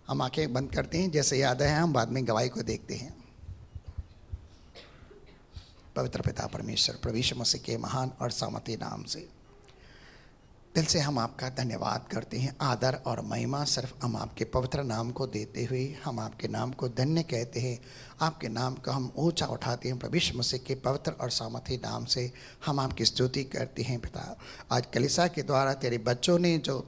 हम आंखें बंद करते हैं, जैसे याद है हम बाद में गवाही को देखते हैं। पवित्र पिता परमेश्वर, प्रभु यीशु मसीह के महान और सामर्थी नाम से दिल से हम आपका धन्यवाद करते हैं। आदर और महिमा सिर्फ हम आपके पवित्र नाम को देते हुए हम आपके नाम को धन्य कहते हैं। आपके नाम को हम ऊंचा उठाते हैं। प्रभु यीशु मसीह के पवित्र और सामर्थी नाम से हम आपकी स्तुति करते हैं। पिता, आज कलीसिया के द्वारा तेरे बच्चों ने जो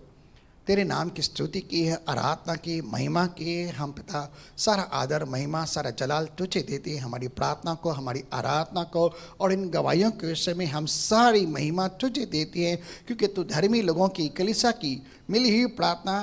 तेरे नाम की स्तुति की है, आराधना की, महिमा की है, हम पिता सारा आदर महिमा सारा जलाल तुझे देते हैं। हमारी प्रार्थना को, हमारी आराधना को और इन गवाहियों के विषय में हम सारी महिमा तुझे देते हैं, क्योंकि तू धर्मी लोगों की, कलीसिया की मिली हुई प्रार्थना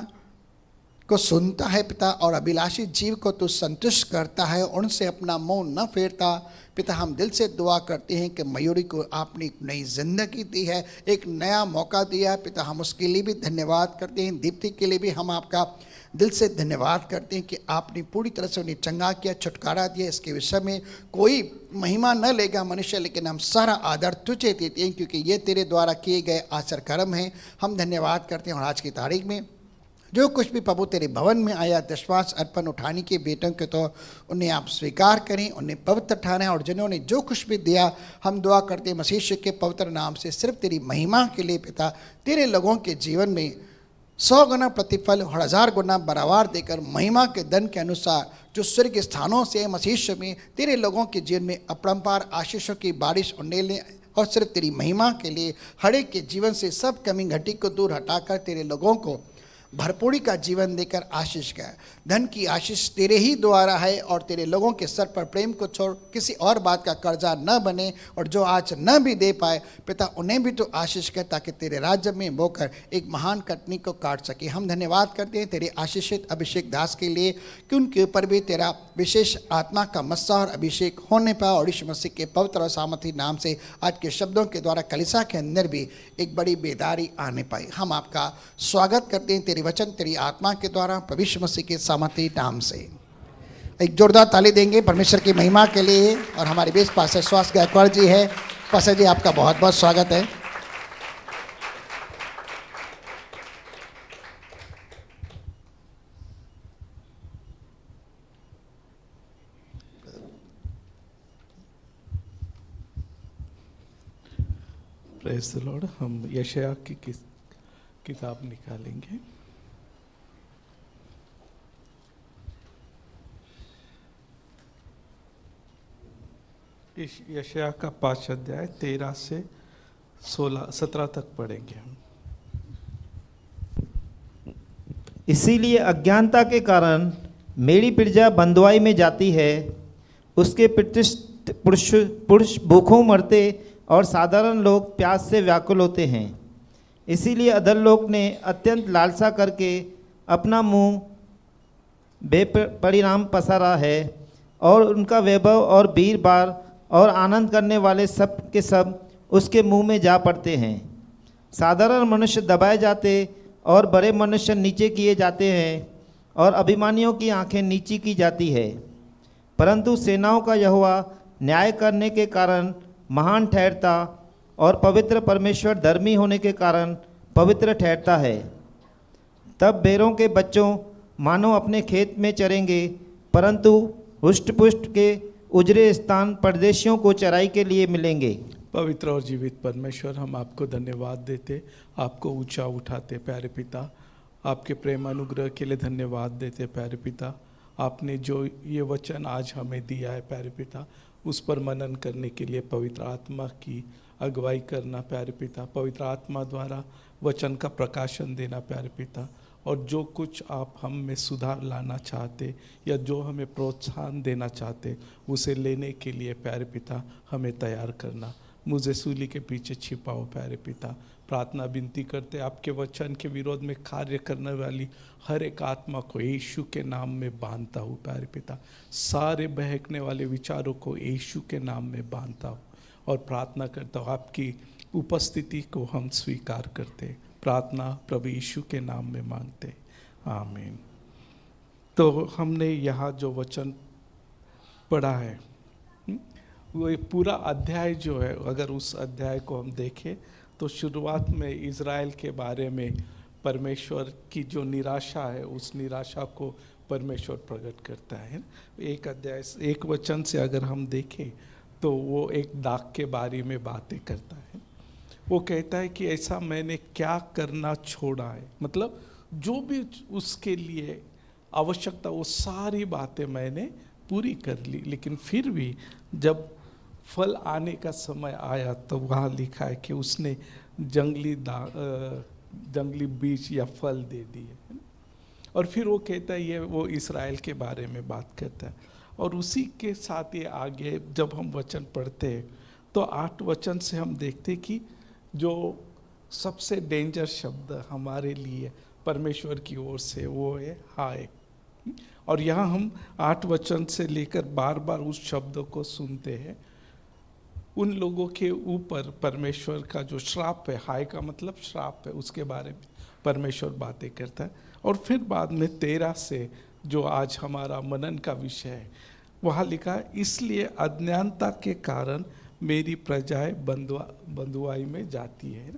को सुनता है पिता, और अभिलाषी जीव को तू संतुष्ट करता है, उनसे अपना मुंह न फेरता। पिता, हम दिल से दुआ करते हैं कि मयूरी को आपने एक नई जिंदगी दी है, एक नया मौका दिया है पिता, हम उसके लिए भी धन्यवाद करते हैं। दीप्ति के लिए भी हम आपका दिल से धन्यवाद करते हैं कि आपने पूरी तरह से उन्हें चंगा किया, छुटकारा दिया। इसके विषय में कोई महिमा न लेगा मनुष्य, लेकिन हम सारा आदर तुझे देते हैं, क्योंकि ये तेरे द्वारा किए गए आचर कर्म हैं। हम धन्यवाद करते हैं। और आज की तारीख में जो कुछ भी प्रभु तेरे भवन में आया, दशवांश अर्पण उठाने के बेटों के, तो उन्हें आप स्वीकार करें, उन्हें पवित्र ठहराएं। और जिन्होंने जो कुछ भी दिया, हम दुआ करते हैं मसीह के पवित्र नाम से सिर्फ तेरी महिमा के लिए पिता, तेरे लोगों के जीवन में 100 गुना प्रतिफल और 1000 गुना बराबर देकर महिमा के धन के अनुसार जो स्वर्ग स्थानों से मसीह में तेरे लोगों के जीवन में अपरंपार आशीषों की बारिश उंडेलने, और सिर्फ तेरी महिमा के लिए हर एक के जीवन से सब कमी घटी को दूर हटाकर तेरे लोगों को भरपूरी का जीवन देकर आशीष का। धन की आशीष तेरे ही द्वारा है, और तेरे लोगों के सर पर प्रेम को छोड़ किसी और बात का कर्जा न बने, और जो आज न भी दे पाए पिता, उन्हें भी तो आशीष कर, ताकि तेरे राज्य में बोकर एक महान कटनी को काट सके। हम धन्यवाद करते हैं तेरे आशीषित अभिषेक दास के लिए कि उनके ऊपर भी तेरा विशेष आत्मा का मस्सा और अभिषेक होने पाए, और यीशु मसीह के पवित्र और सामर्थी नाम से आज के शब्दों के द्वारा कलीसिया के अंदर भी एक बड़ी बेदारी आने पाए। हम आपका स्वागत करते हैं तेरे वचन तेरी आत्मा के द्वारा प्रभु यीशु मसीह के सामर्थी नाम से। एक जोरदार ताली देंगे परमेश्वर की महिमा के लिए। और हमारे बीच पास्टर सुभाष गायकवाड़ जी है। पास्टर जी, आपका बहुत बहुत स्वागत है। Praise the Lord. हम यशायाह की किताब निकालेंगे। इस यशायाह का 5 अध्याय 13 से 17 तक पढ़ेंगे हम। इसीलिए अज्ञानता के कारण मेरी प्रजा बंधुआई में जाती है, उसके प्रतिष्ठित पुरुष भूखों मरते और साधारण लोग प्यास से व्याकुल होते हैं। इसीलिए अधर लोग ने अत्यंत लालसा करके अपना मुंह बेपरिणाम पसारा है, और उनका वैभव और वीर बार और आनंद करने वाले सब के सब उसके मुंह में जा पड़ते हैं। साधारण मनुष्य दबाए जाते और बड़े मनुष्य नीचे किए जाते हैं, और अभिमानियों की आंखें नीची की जाती है। परंतु सेनाओं का यहोवा न्याय करने के कारण महान ठहरता, और पवित्र परमेश्वर धर्मी होने के कारण पवित्र ठहरता है। तब बेरों के बच्चों मानो अपने खेत में चरेंगे, परंतु हुष्ट-पुष्ट के उजरे स्थान परदेशियों को चराई के लिए मिलेंगे। पवित्र और जीवित परमेश्वर, हम आपको धन्यवाद देते, आपको ऊंचा उठाते प्यारे पिता। आपके प्रेम अनुग्रह के लिए धन्यवाद देते प्यारे पिता। आपने जो ये वचन आज हमें दिया है प्यारे पिता, उस पर मनन करने के लिए पवित्र आत्मा की अगुवाई करना प्यारे पिता। पवित्र आत्मा द्वारा वचन का प्रकाशन देना प्यारे पिता। और जो कुछ आप हम में सुधार लाना चाहते या जो हमें प्रोत्साहन देना चाहते, उसे लेने के लिए प्यारे पिता हमें तैयार करना। मुझे सूली के पीछे छिपाओ प्यारे पिता। प्रार्थना विनती करते आपके वचन के विरोध में कार्य करने वाली हर एक आत्मा को यीशु के नाम में बांधता हूँ प्यारे पिता। सारे बहकने वाले विचारों को यीशु के नाम में बांधता हूँ, और प्रार्थना करता हूँ आपकी उपस्थिति को हम स्वीकार करते। प्रार्थना प्रभु यीशु के नाम में मांगते, आमीन। तो हमने यहाँ जो वचन पढ़ा है, वो एक पूरा अध्याय जो है, अगर उस अध्याय को हम देखें तो शुरुआत में इज़राइल के बारे में परमेश्वर की जो निराशा है उस निराशा को परमेश्वर प्रकट करता है। एक अध्याय 1 वचन से अगर हम देखें तो वो एक दाग के बारे में बातें करता है। वो कहता है कि ऐसा मैंने क्या करना छोड़ा है, मतलब जो भी उसके लिए आवश्यकता वो सारी बातें मैंने पूरी कर ली, लेकिन फिर भी जब फल आने का समय आया तो वहाँ लिखा है कि उसने जंगली बीज या फल दे दिए। और फिर वो कहता है, ये वो इस्राएल के बारे में बात करता है। और उसी के साथ ये आगे जब हम वचन पढ़ते हैं तो 8 वचन से हम देखते कि जो सबसे डेंजर शब्द हमारे लिए परमेश्वर की ओर से वो है हाय। और यहाँ हम 8 वचन से लेकर बार बार उस शब्द को सुनते हैं। उन लोगों के ऊपर परमेश्वर का जो श्राप है, हाय का मतलब श्राप है, उसके बारे में परमेश्वर बातें करता है। और फिर बाद में 13 से जो आज हमारा मनन का विषय है वहाँ लिखा है, इसलिए अज्ञानता के कारण मेरी प्रजाएं बंधुआई में जाती है।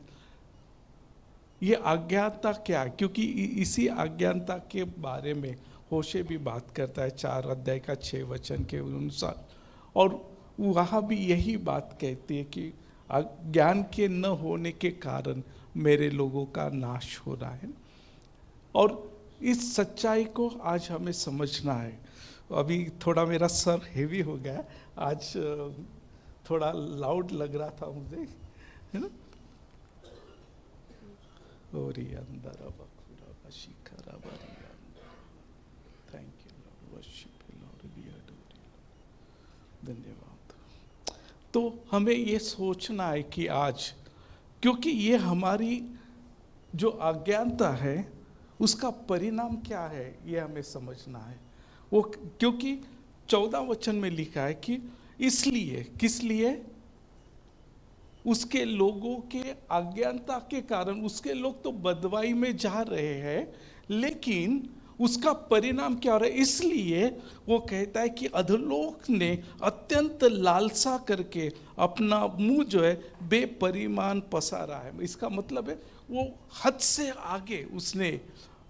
ये अज्ञानता क्या है? क्योंकि इसी अज्ञानता के बारे में होशे भी बात करता है 4 अध्याय का 6 वचन के अनुसार। और वहाँ भी यही बात कहती है कि ज्ञान के न होने के कारण मेरे लोगों का नाश हो रहा है। और इस सच्चाई को आज हमें समझना है। अभी थोड़ा मेरा सर हेवी हो गया, आज थोड़ा लाउड लग रहा था मुझे, है ना। Thank you lord, worship you lord, we adore you. धन्यवाद। तो हमें ये सोचना है कि आज, क्योंकि ये हमारी जो अज्ञानता है उसका परिणाम क्या है ये हमें समझना है। वो क्योंकि 14 वचन में लिखा है कि इसलिए, किस लिए? उसके लोगों के अज्ञानता के कारण उसके लोग तो बदवाई में जा रहे हैं, लेकिन उसका परिणाम क्या हो रहा है? इसलिए वो कहता है कि अधोलोक ने अत्यंत लालसा करके अपना मुंह जो है बेपरिमाण पसारा है। इसका मतलब है वो हद से आगे उसने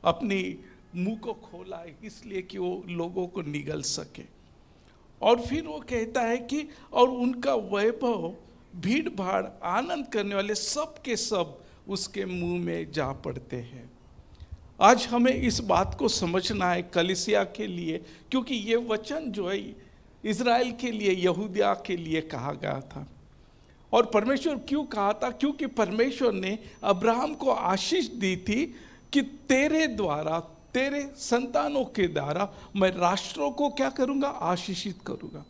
अपनी मुंह को खोला है, इसलिए कि वो लोगों को निगल सके। और फिर वो कहता है कि और उनका वैभव भीड़ भाड़ आनंद करने वाले सब के सब उसके मुंह में जा पड़ते हैं। आज हमें इस बात को समझना है कलीसिया के लिए, क्योंकि ये वचन जो है इज़राइल के लिए, यहूदिया के लिए कहा गया था। और परमेश्वर क्यों कहा था? क्योंकि परमेश्वर ने अब्राहम को आशीष दी थी कि तेरे द्वारा, तेरे संतानों के द्वारा मैं राष्ट्रों को क्या करूंगा? आशीषित करूंगा।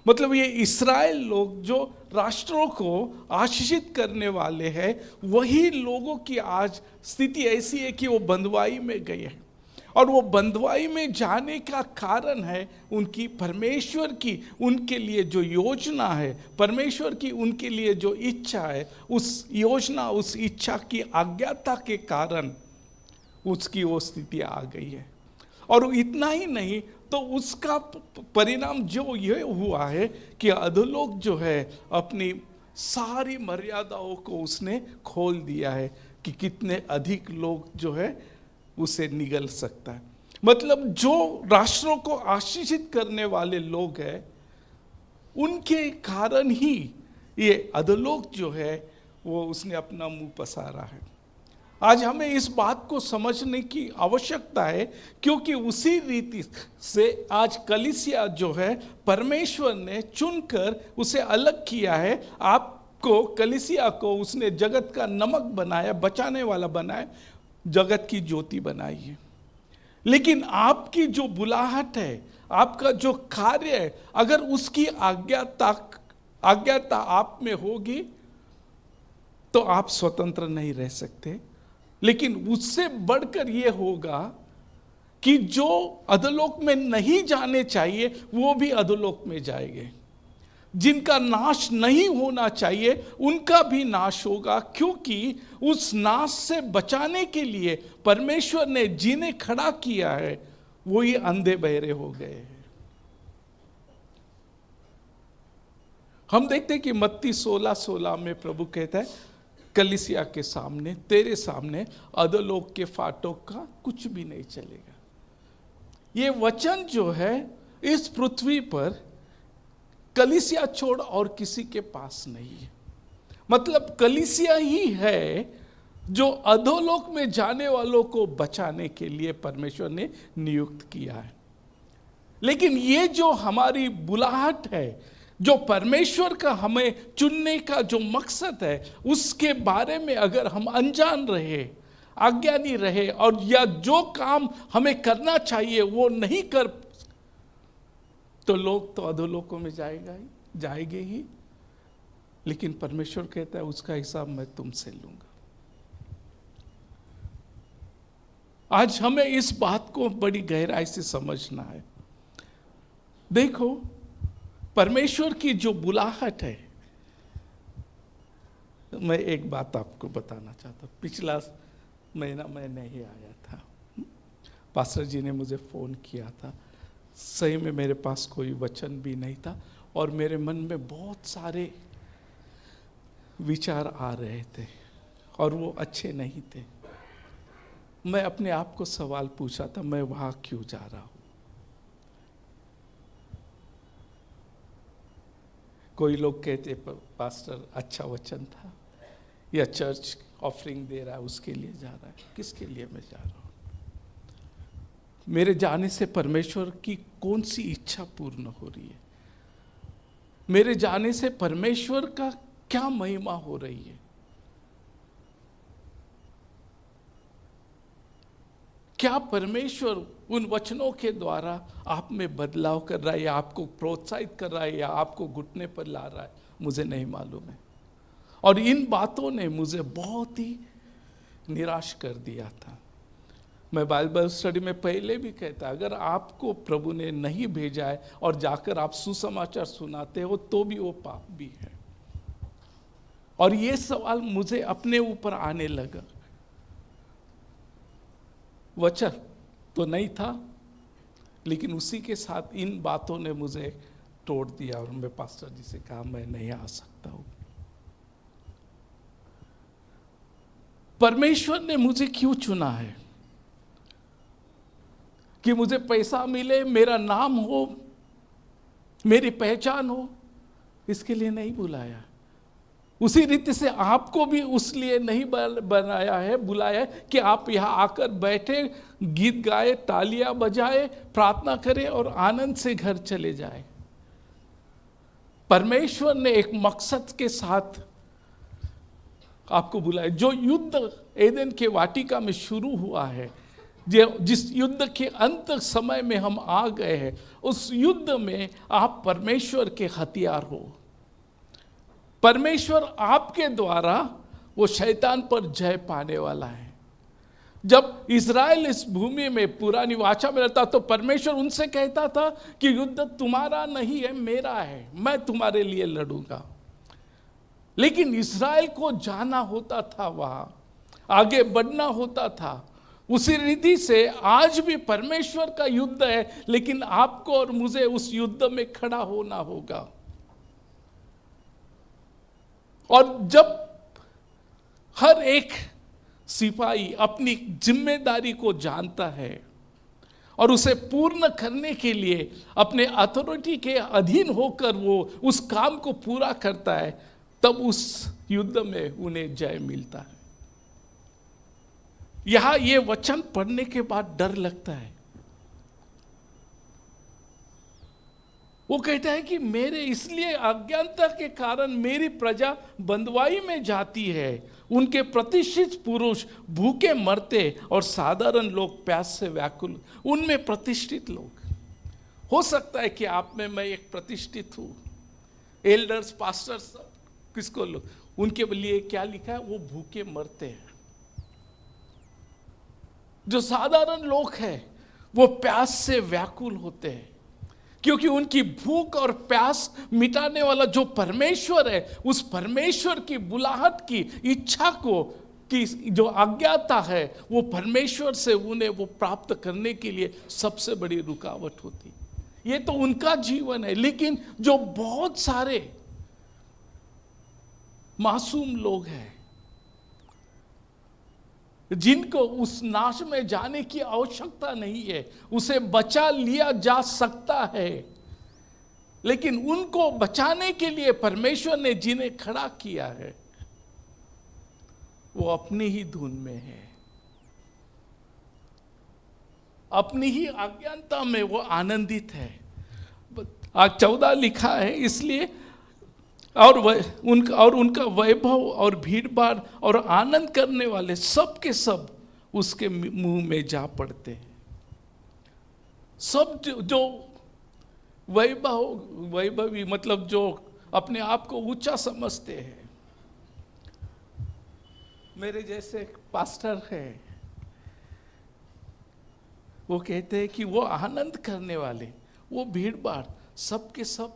मतलब ये इस्राएल लोग जो राष्ट्रों को आशीषित करने वाले हैं, वही लोगों की आज स्थिति ऐसी है कि वो बंधुआई में गए हैं। और वो बंधुआई में जाने का कारण है उनकी परमेश्वर की उनके लिए जो योजना है, परमेश्वर की उनके लिए जो इच्छा है, उस योजना, उस इच्छा की अज्ञाता के कारण उसकी वो स्थिति आ गई है। और इतना ही नहीं, तो उसका परिणाम जो ये हुआ है कि अधोलोक जो है अपनी सारी मर्यादाओं को उसने खोल दिया है कि कितने अधिक लोग जो है उसे निगल सकता है। मतलब जो राष्ट्रों को आशीषित करने वाले लोग हैं, उनके कारण ही ये अधोलोक जो है वो उसने अपना मुंह पसारा है। आज हमें इस बात को समझने की आवश्यकता है, क्योंकि उसी रीति से आज कलीसिया जो है परमेश्वर ने चुनकर उसे अलग किया है। आपको, कलीसिया को उसने जगत का नमक बनाया, बचाने वाला बनाया, जगत की ज्योति बनाई है। लेकिन आपकी जो बुलाहट है, आपका जो कार्य है, अगर उसकी आज्ञाता आप में होगी तो आप स्वतंत्र नहीं रह सकते। लेकिन उससे बढ़कर यह होगा कि जो अधोलोक में नहीं जाने चाहिए वो भी अधोलोक में जाएंगे। जिनका नाश नहीं होना चाहिए उनका भी नाश होगा, क्योंकि उस नाश से बचाने के लिए परमेश्वर ने जिन्हें खड़ा किया है वो ही अंधे बहरे हो गए हैं। हम देखते हैं कि मत्ती 16:16 में प्रभु कहता है कलीसिया के सामने, तेरे सामने अधोलोक के फाटक का कुछ भी नहीं चलेगा। ये वचन जो है इस पृथ्वी पर कलीसिया छोड़ और किसी के पास नहीं है। मतलब कलीसिया ही है जो अधोलोक में जाने वालों को बचाने के लिए परमेश्वर ने नियुक्त किया है। लेकिन ये जो हमारी बुलाहट है, जो परमेश्वर का हमें चुनने का जो मकसद है, उसके बारे में अगर हम अनजान रहे, अज्ञानी रहे, और या जो काम हमें करना चाहिए वो नहीं कर, तो लोग तो अधोलोकों में जाएंगे ही। लेकिन परमेश्वर कहता है उसका हिसाब मैं तुमसे लूंगा। आज हमें इस बात को बड़ी गहराई से समझना है। देखो, परमेश्वर की जो बुलाहट है, मैं एक बात आपको बताना चाहता हूँ। पिछला महीना मैं नहीं आया था, पास्टर जी ने मुझे फ़ोन किया था। सही में मेरे पास कोई वचन भी नहीं था और मेरे मन में बहुत सारे विचार आ रहे थे और वो अच्छे नहीं थे। मैं अपने आप को सवाल पूछा था, मैं वहाँ क्यों जा रहा हूँ? कोई लोग कहते पास्टर अच्छा वचन था, या चर्च ऑफरिंग दे रहा है उसके लिए जा रहा है। किसके लिए मैं जा रहा हूँ? मेरे जाने से परमेश्वर की कौन सी इच्छा पूर्ण हो रही है? मेरे जाने से परमेश्वर का क्या महिमा हो रही है? क्या परमेश्वर उन वचनों के द्वारा आप में बदलाव कर रहा है, या आपको प्रोत्साहित कर रहा है, या आपको घुटने पर ला रहा है? मुझे नहीं मालूम है। और इन बातों ने मुझे बहुत ही निराश कर दिया था। मैं बाइबल स्टडी में पहले भी कहता, अगर आपको प्रभु ने नहीं भेजा है और जाकर आप सुसमाचार सुनाते हो तो भी वो पाप भी है। और ये सवाल मुझे अपने ऊपर आने लगा। वचन तो नहीं था, लेकिन उसी के साथ इन बातों ने मुझे तोड़ दिया और मैं पास्टर जी से कहा मैं नहीं आ सकता हूं। परमेश्वर ने मुझे क्यों चुना है? कि मुझे पैसा मिले, मेरा नाम हो, मेरी पहचान हो, इसके लिए नहीं बुलाया। उसी रीति से आपको भी उस लिए नहीं बनाया है, बुलाया है कि आप यहाँ आकर बैठे, गीत गाए, तालियां बजाए, प्रार्थना करें और आनंद से घर चले जाए। परमेश्वर ने एक मकसद के साथ आपको बुलाया। जो युद्ध एदेन के वाटिका में शुरू हुआ है, जिस युद्ध के अंत समय में हम आ गए हैं, उस युद्ध में आप परमेश्वर के हथियार हो। परमेश्वर आपके द्वारा वो शैतान पर जय पाने वाला है। जब इज़राइल इस भूमि में पुरानी वाचा में रहता तो परमेश्वर उनसे कहता था कि युद्ध तुम्हारा नहीं है, मेरा है, मैं तुम्हारे लिए लड़ूंगा। लेकिन इज़राइल को जाना होता था, वहां आगे बढ़ना होता था। उसी रीति से आज भी परमेश्वर का युद्ध है, लेकिन आपको और मुझे उस युद्ध में खड़ा होना होगा। और जब हर एक सिपाही अपनी जिम्मेदारी को जानता है और उसे पूर्ण करने के लिए अपने अथॉरिटी के अधीन होकर वो उस काम को पूरा करता है, तब उस युद्ध में उन्हें जय मिलता है। यहां ये वचन पढ़ने के बाद डर लगता है। वो कहता है कि मेरे इसलिए अज्ञानता के कारण मेरी प्रजा बंदवाई में जाती है, उनके प्रतिष्ठित पुरुष भूखे मरते और साधारण लोग प्यास से व्याकुल। उनमें प्रतिष्ठित लोग, हो सकता है कि आप में मैं एक प्रतिष्ठित हूं, एल्डर्स, पास्टर्स, किसको लोग, उनके लिए क्या लिखा है? वो भूखे मरते हैं। जो साधारण लोग हैं वो प्यास से व्याकुल होते हैं, क्योंकि उनकी भूख और प्यास मिटाने वाला जो परमेश्वर है, उस परमेश्वर की बुलाहट की इच्छा को, की जो अज्ञाता है, वो परमेश्वर से उन्हें वो प्राप्त करने के लिए सबसे बड़ी रुकावट होती। ये तो उनका जीवन है। लेकिन जो बहुत सारे मासूम लोग हैं, जिनको उस नाश में जाने की आवश्यकता नहीं है, उसे बचा लिया जा सकता है, लेकिन उनको बचाने के लिए परमेश्वर ने जिन्हें खड़ा किया है वो अपनी ही धुन में है, अपनी ही अज्ञानता में वो आनंदित है। आज 14 लिखा है, इसलिए और उनका वैभव और भीड़भाड़ और आनंद करने वाले सब के सब उसके मुंह में जा पड़ते हैं। सब जो वैभवी मतलब जो अपने आप को ऊंचा समझते हैं, मेरे जैसे पास्टर है, वो कहते हैं कि वो आनंद करने वाले, वो भीड़भाड़ सब के सब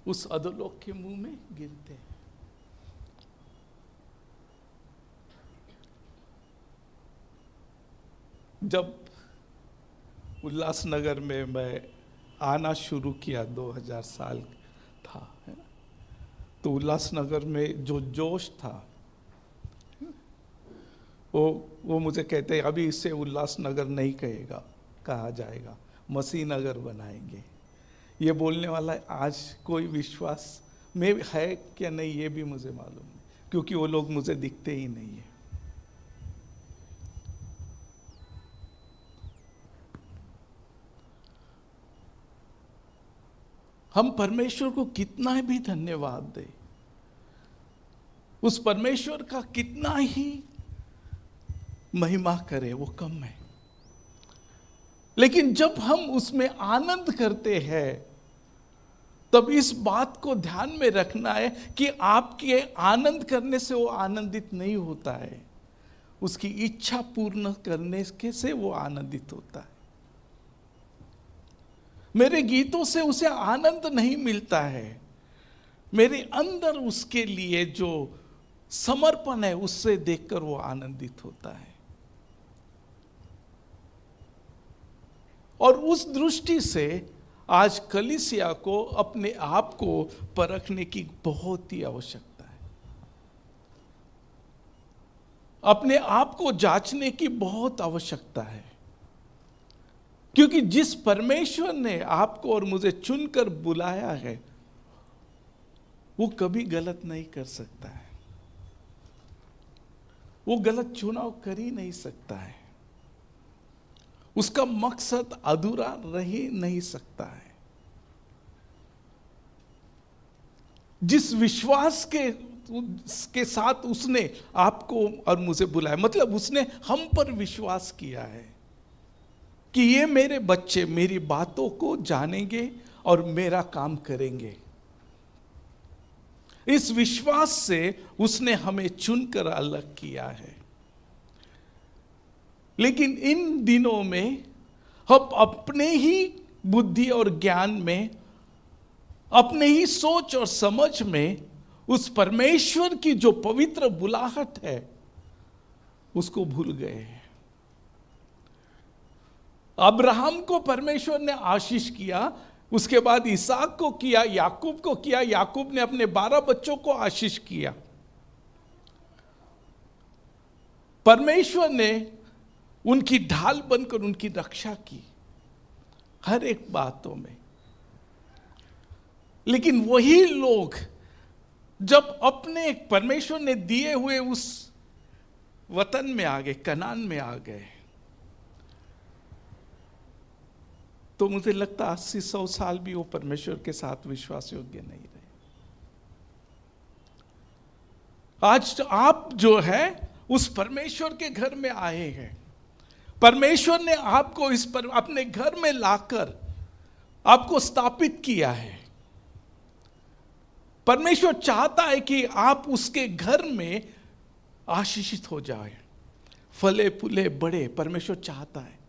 उस अधोलोक के मुंह में गिरते हैं। जब उल्लासनगर में मैं आना शुरू किया, 2000 साल था, है ना, तो उल्लासनगर में जो जोश था वो मुझे कहते हैं अभी इसे उल्लासनगर नहीं कहा जाएगा, मसीह नगर बनाएंगे। ये बोलने वाला आज कोई विश्वास में है क्या नहीं ये भी मुझे मालूम नहीं, क्योंकि वो लोग मुझे दिखते ही नहीं है। हम परमेश्वर को कितना भी धन्यवाद दें, उस परमेश्वर का कितना ही महिमा करें वो कम है। लेकिन जब हम उसमें आनंद करते हैं तब इस बात को ध्यान में रखना है कि आपके आनंद करने से वो आनंदित नहीं होता है, उसकी इच्छा पूर्ण करने के से वो आनंदित होता है। मेरे गीतों से उसे आनंद नहीं मिलता है, मेरे अंदर उसके लिए जो समर्पण है उससे देखकर वो आनंदित होता है। और उस दृष्टि से आज कलीसिया को अपने आप को परखने की बहुत ही आवश्यकता है, अपने आप को जांचने की बहुत आवश्यकता है, क्योंकि जिस परमेश्वर ने आपको और मुझे चुनकर बुलाया है वो कभी गलत नहीं कर सकता है, वो गलत चुनाव कर ही नहीं सकता है, उसका मकसद अधूरा रह ही नहीं सकता है। जिस विश्वास के साथ उसने आपको और मुझे बुलाया, मतलब उसने हम पर विश्वास किया है कि ये मेरे बच्चे मेरी बातों को जानेंगे और मेरा काम करेंगे। इस विश्वास से उसने हमें चुनकर अलग किया है। लेकिन इन दिनों में हम अपने ही बुद्धि और ज्ञान में, अपने ही सोच और समझ में उस परमेश्वर की जो पवित्र बुलाहट है उसको भूल गए हैं। अब्राहम को परमेश्वर ने आशीष किया, उसके बाद इसहाक को किया, याकूब को किया, याकूब ने अपने 12 बच्चों को आशीष किया। परमेश्वर ने उनकी ढाल बनकर उनकी रक्षा की हर एक बातों में। लेकिन वही लोग जब अपने परमेश्वर ने दिए हुए उस वतन में आ गए, कनान में आ गए, तो मुझे लगता 80-100 साल भी वो परमेश्वर के साथ विश्वास योग्य नहीं रहे। आज आप जो है उस परमेश्वर के घर में आए हैं, परमेश्वर ने आपको इस पर अपने घर में लाकर आपको स्थापित किया है। परमेश्वर चाहता है कि आप उसके घर में आशीषित हो जाए, फले फूले बढ़े, परमेश्वर चाहता है।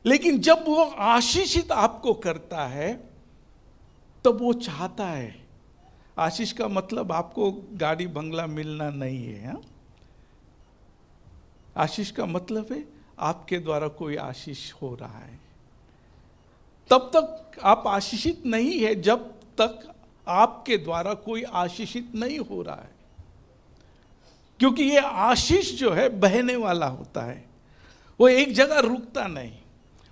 लेकिन जब वो आशीषित आपको करता है तब वो चाहता है, आशीष का मतलब आपको गाड़ी बंगला मिलना नहीं है, हा? आशीष का मतलब है आपके द्वारा कोई आशीष हो रहा है। तब तक आप आशीषित नहीं है जब तक आपके द्वारा कोई आशीषित नहीं हो रहा है, क्योंकि ये आशीष जो है बहने वाला होता है, वो एक जगह रुकता नहीं,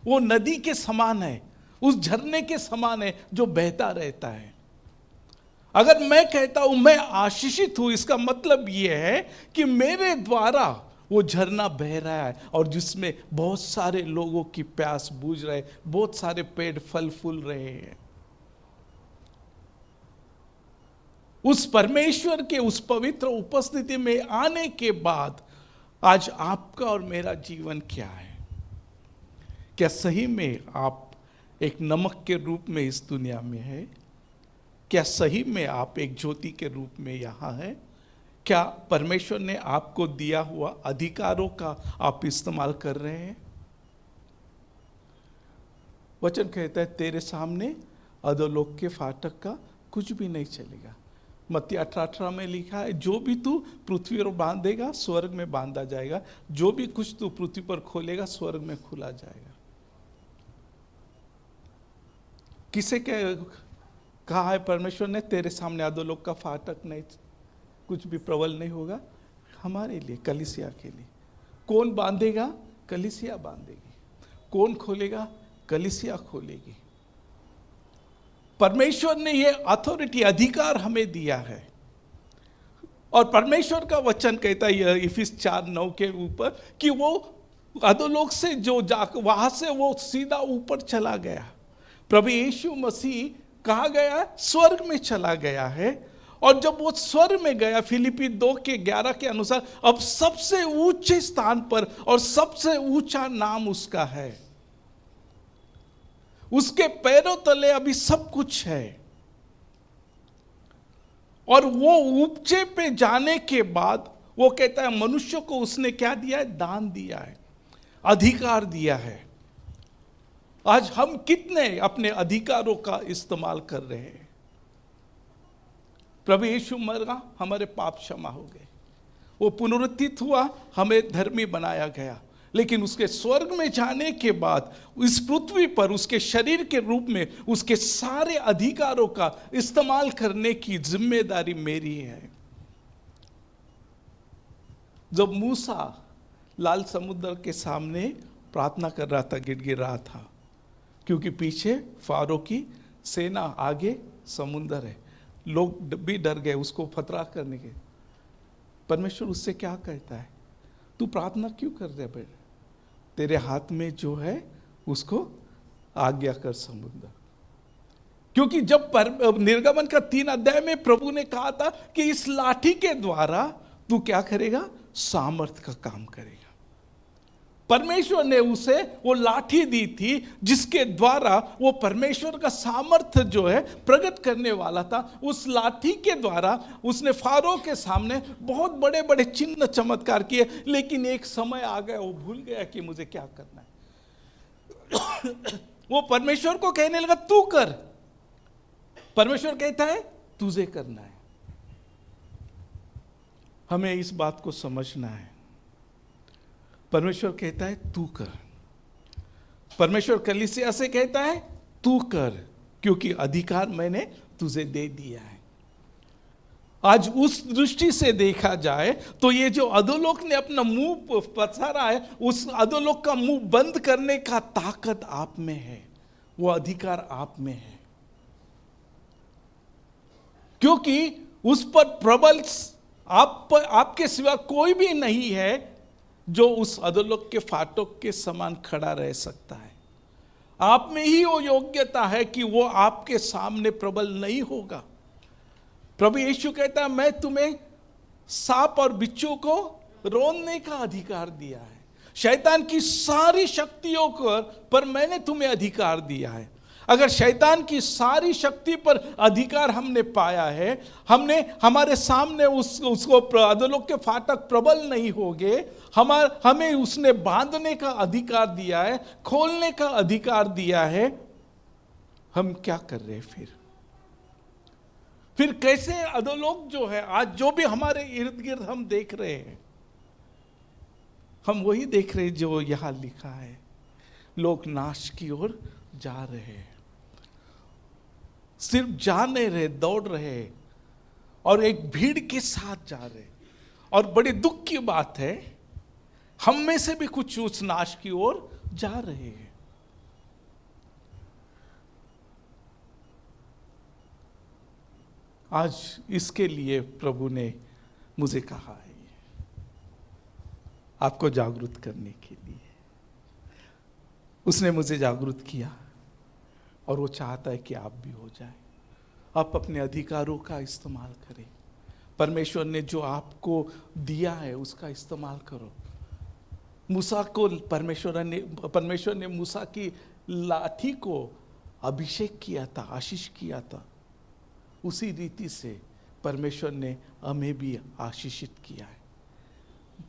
वो नदी के समान है, उस झरने के समान है जो बहता रहता है। अगर मैं कहता हूं मैं आशीषित हूं, इसका मतलब यह है कि मेरे द्वारा वो झरना बह रहा है और जिसमें बहुत सारे लोगों की प्यास बुझ रहे, बहुत सारे पेड़ फल फूल रहे हैं। उस परमेश्वर के उस पवित्र उपस्थिति में आने के बाद आज आपका और मेरा जीवन क्या है? क्या सही में आप एक नमक के रूप में इस दुनिया में है? क्या सही में आप एक ज्योति के रूप में यहाँ है? क्या परमेश्वर ने आपको दिया हुआ अधिकारों का आप इस्तेमाल कर रहे हैं? वचन कहता है तेरे सामने अधोलोक के फाटक का कुछ भी नहीं चलेगा। मत्ती 18:18 में लिखा है, जो भी तू पृथ्वी पर बांधेगा स्वर्ग में बांधा जाएगा, जो भी कुछ तू पृथ्वी पर खोलेगा स्वर्ग में खुला जाएगा। किसे कहा है परमेश्वर ने तेरे सामने अधोलोक का फाटक नहीं, कुछ भी प्रबल नहीं होगा? हमारे लिए, कलीसिया के लिए। कौन बांधेगा? कलीसिया बांधेगी। कौन खोलेगा? कलीसिया खोलेगी। परमेश्वर ने ये अथॉरिटी, अधिकार हमें दिया है। और परमेश्वर का वचन कहता है इफिस 4:9 के ऊपर कि वो अधोलोक से जो वहां से वो सीधा ऊपर चला गया। प्रभु यीशु मसीह कहा गया स्वर्ग में चला गया है। और जब वो स्वर्ग में गया, फिलिपी 2:11 के अनुसार अब सबसे ऊंचे स्थान पर और सबसे ऊंचा नाम उसका है। उसके पैरों तले अभी सब कुछ है। और वो ऊंचे पे जाने के बाद वो कहता है मनुष्य को उसने क्या दिया है? दान दिया है, अधिकार दिया है। आज हम कितने अपने अधिकारों का इस्तेमाल कर रहे हैं? प्रभु यीशु मरा, हमारे पाप क्षमा हो गए। वो पुनरुत्थित हुआ, हमें धर्मी बनाया गया। लेकिन उसके स्वर्ग में जाने के बाद इस पृथ्वी पर उसके शरीर के रूप में उसके सारे अधिकारों का इस्तेमाल करने की जिम्मेदारी मेरी है। जब मूसा लाल समुद्र के सामने प्रार्थना कर रहा था, गिड़गिड़ रहा था, क्योंकि पीछे फारो की सेना, आगे समुद्र है, लोग भी डर गए उसको फतरा करने के। परमेश्वर उससे क्या कहता है? तू प्रार्थना क्यों कर रहे बेटा? तेरे हाथ में जो है उसको आज्ञा कर समुद्र। क्योंकि जब निर्गमन का 3 अध्याय में प्रभु ने कहा था कि इस लाठी के द्वारा तू क्या करेगा? सामर्थ का काम करेगा। परमेश्वर ने उसे वो लाठी दी थी जिसके द्वारा वो परमेश्वर का सामर्थ्य जो है प्रकट करने वाला था। उस लाठी के द्वारा उसने फारो के सामने बहुत बड़े बड़े चिन्ह चमत्कार किए। लेकिन एक समय आ गया, वो भूल गया कि मुझे क्या करना है। वो परमेश्वर को कहने लगा तू कर। परमेश्वर कहता है तुझे करना है। हमें इस बात को समझना है। परमेश्वर कहता है तू कर। परमेश्वर कलीसिया से कहता है तू कर, क्योंकि अधिकार मैंने तुझे दे दिया है। आज उस दृष्टि से देखा जाए तो ये जो अधोलोक ने अपना मुंह पसारा है, उस अधोलोक का मुंह बंद करने का ताकत आप में है, वो अधिकार आप में है। क्योंकि उस पर प्रबल आपके सिवा कोई भी नहीं है जो उस अधोलोक के फाटक के समान खड़ा रह सकता है। आप में ही वो योग्यता है कि वो आपके सामने प्रबल नहीं होगा। प्रभु यीशु कहता है मैं तुम्हें सांप और बिच्छू को रोनने का अधिकार दिया है, शैतान की सारी शक्तियों पर मैंने तुम्हें अधिकार दिया है। अगर शैतान की सारी शक्ति पर अधिकार हमने पाया है, हमारे सामने उसको अधोलोक के फाटक प्रबल नहीं होंगे। हमें उसने बांधने का अधिकार दिया है, खोलने का अधिकार दिया है। हम क्या कर रहे हैं फिर कैसे अधोलोक जो है आज जो भी हमारे इर्द गिर्द हम देख रहे हैं, हम वही देख रहे हैं जो यहां लिखा है। लोग नाश की ओर जा रहे हैं, सिर्फ जा नहीं रहे, दौड़ रहे और एक भीड़ के साथ जा रहे। और बड़ी दुख की बात है, हम में से भी कुछ उस नाश की ओर जा रहे हैं। आज इसके लिए प्रभु ने मुझे कहा है, आपको जागरूक करने के लिए। उसने मुझे जागरूक किया और वो चाहता है कि आप भी हो जाए। आप अपने अधिकारों का इस्तेमाल करें। परमेश्वर ने जो आपको दिया है उसका इस्तेमाल करो। मूसा को परमेश्वर ने मूसा की लाठी को अभिषेक किया था, आशीष किया था। उसी रीति से परमेश्वर ने हमें भी आशीषित किया है।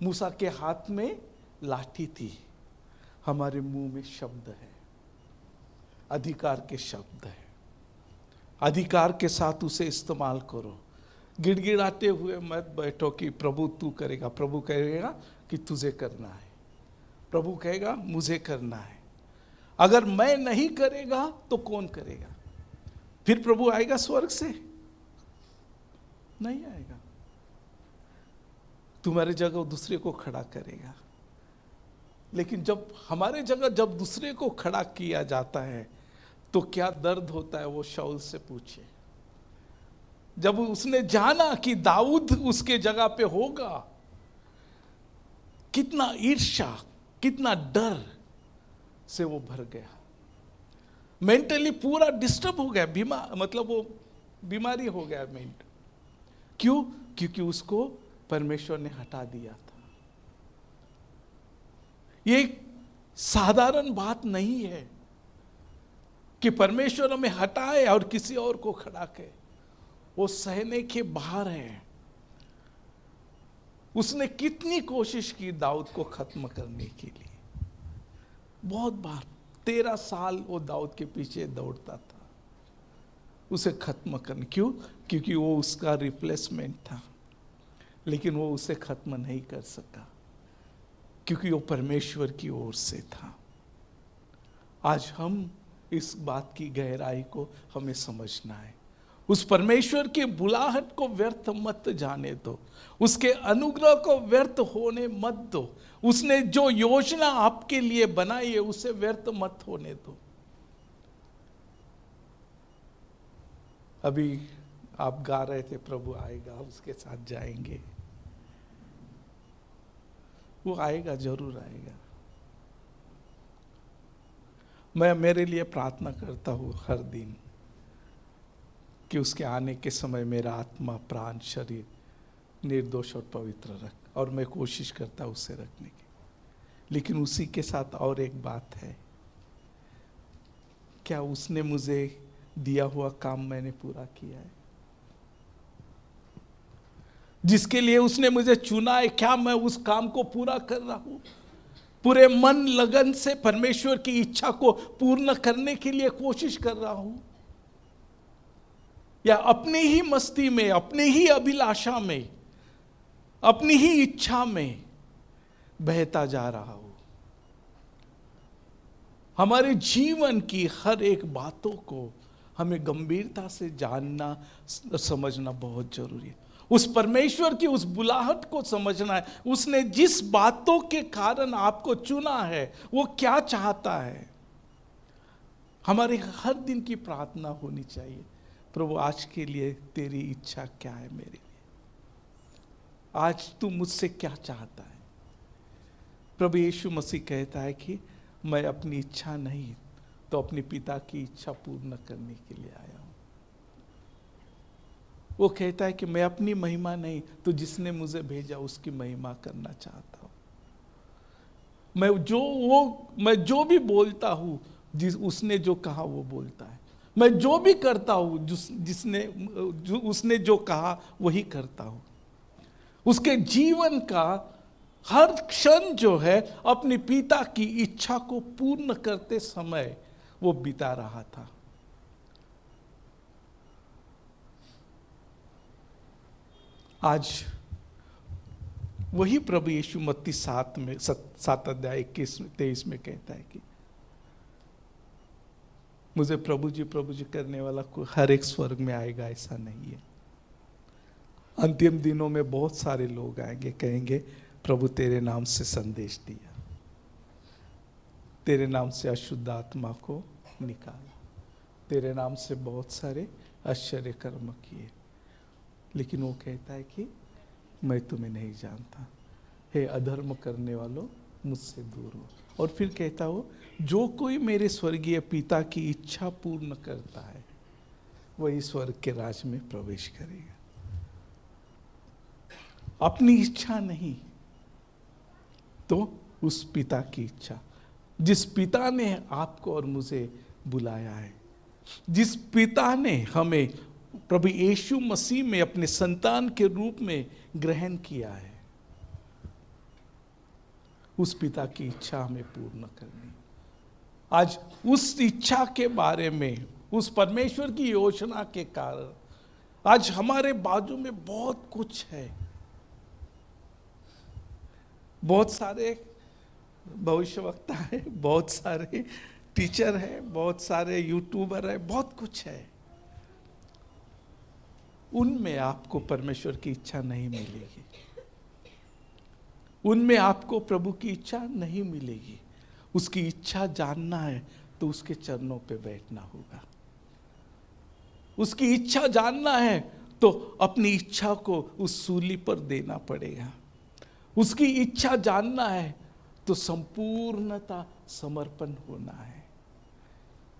मूसा के हाथ में लाठी थी, हमारे मुंह में शब्द है, अधिकार के शब्द है। अधिकार के साथ उसे इस्तेमाल करो। गिड़गिड़ाते हुए मत बैठो कि प्रभु तू करेगा। प्रभु कहेगा कि तुझे करना है। प्रभु कहेगा मुझे करना है। अगर मैं नहीं करेगा तो कौन करेगा? फिर प्रभु आएगा स्वर्ग से? नहीं आएगा। तुम्हारी जगह दूसरे को खड़ा करेगा। लेकिन जब हमारे जगह जब दूसरे को खड़ा किया जाता है तो क्या दर्द होता है, वो शाऊल से पूछे। जब उसने जाना कि दाऊद उसके जगह पे होगा, कितना ईर्ष्या, कितना डर से वो भर गया। मेंटली पूरा डिस्टर्ब हो गया, मतलब वो बीमारी हो गया मेंटल। क्यों? क्योंकि उसको परमेश्वर ने हटा दिया था। ये एक साधारण बात नहीं है कि परमेश्वर हमें हटाए और किसी और को खड़ा करे। वो सहने के बाहर है। उसने कितनी कोशिश की दाऊद को खत्म करने के लिए। बहुत बार 13 साल वो दाऊद के पीछे दौड़ता था उसे खत्म करने। क्यों? क्योंकि वो उसका रिप्लेसमेंट था। लेकिन वो उसे खत्म नहीं कर सका क्योंकि वो परमेश्वर की ओर से था। आज हम इस बात की गहराई को हमें समझना है। उस परमेश्वर की बुलाहट को व्यर्थ मत जाने दो। उसके अनुग्रह को व्यर्थ होने मत दो। उसने जो योजना आपके लिए बनाई है उसे व्यर्थ मत होने दो। अभी आप गा रहे थे प्रभु आएगा, उसके साथ जाएंगे। वो आएगा, जरूर आएगा। मैं मेरे लिए प्रार्थना करता हूँ हर दिन कि उसके आने के समय मेरा आत्मा, प्राण, शरीर निर्दोष और पवित्र रख। और मैं कोशिश करता हूँ उसे रखने की। लेकिन उसी के साथ और एक बात है, क्या उसने मुझे दिया हुआ काम मैंने पूरा किया है? जिसके लिए उसने मुझे चुना है, क्या मैं उस काम को पूरा कर रहा हूं? पूरे मन लगन से परमेश्वर की इच्छा को पूर्ण करने के लिए कोशिश कर रहा हूं, या अपनी ही मस्ती में, अपनी ही अभिलाषा में, अपनी ही इच्छा में बहता जा रहा हूं? हमारे जीवन की हर एक बातों को हमें गंभीरता से जानना, समझना बहुत जरूरी है। उस परमेश्वर की उस बुलाहट को समझना है। उसने जिस बातों के कारण आपको चुना है वो क्या चाहता है। हमारे हर दिन की प्रार्थना होनी चाहिए, प्रभु आज के लिए तेरी इच्छा क्या है मेरे लिए? आज तू मुझसे क्या चाहता है? प्रभु यीशु मसीह कहता है कि मैं अपनी इच्छा नहीं तो अपने पिता की इच्छा पूर्ण करने के लिए आया हूं। वो कहता है कि मैं अपनी महिमा नहीं तो जिसने मुझे भेजा उसकी महिमा करना चाहता हूं। मैं जो भी बोलता हूं, उसने जो कहा वो बोलता है। मैं जो भी करता हूं, उसने जो कहा वही करता हूं। उसके जीवन का हर क्षण जो है अपने पिता की इच्छा को पूर्ण करते समय वो बिता रहा था। आज वही प्रभु यीशु मत्ती 7 अध्याय 21-23 में कहता है कि मुझे प्रभु जी करने वाला हर एक स्वर्ग में आएगा, ऐसा नहीं है। अंतिम दिनों में बहुत सारे लोग आएंगे, कहेंगे प्रभु तेरे नाम से संदेश दिया, तेरे नाम से अशुद्ध आत्मा को निकाला, तेरे नाम से बहुत सारे आश्चर्य कर्म किए, लेकिन वो कहता है कि मैं तुम्हें नहीं जानता, हे अधर्म करने वालों मुझसे दूर हो। और फिर कहता हो, जो कोई मेरे स्वर्गीय पिता की इच्छा पूर्ण करता है वही स्वर्ग के राज में प्रवेश करेगा। अपनी इच्छा नहीं तो उस पिता की इच्छा, जिस पिता ने आपको और मुझे बुलाया है, जिस पिता ने हमें प्रभु यीशु मसीह में अपने संतान के रूप में ग्रहण किया है, उस पिता की इच्छा हमें पूर्ण करनी। आज उस इच्छा के बारे में, उस परमेश्वर की योजना के कारण आज हमारे बाजू में बहुत कुछ है। बहुत सारे भविष्यवक्ता है, बहुत सारे टीचर है, बहुत सारे यूट्यूबर है, बहुत कुछ है। उनमें आपको परमेश्वर की इच्छा नहीं मिलेगी, उनमें आपको प्रभु की इच्छा नहीं मिलेगी। उसकी इच्छा जानना है तो उसके चरणों पे बैठना होगा। उसकी इच्छा जानना है तो अपनी इच्छा को उस सूली पर देना पड़ेगा। उसकी इच्छा जानना है तो संपूर्णता समर्पण होना है।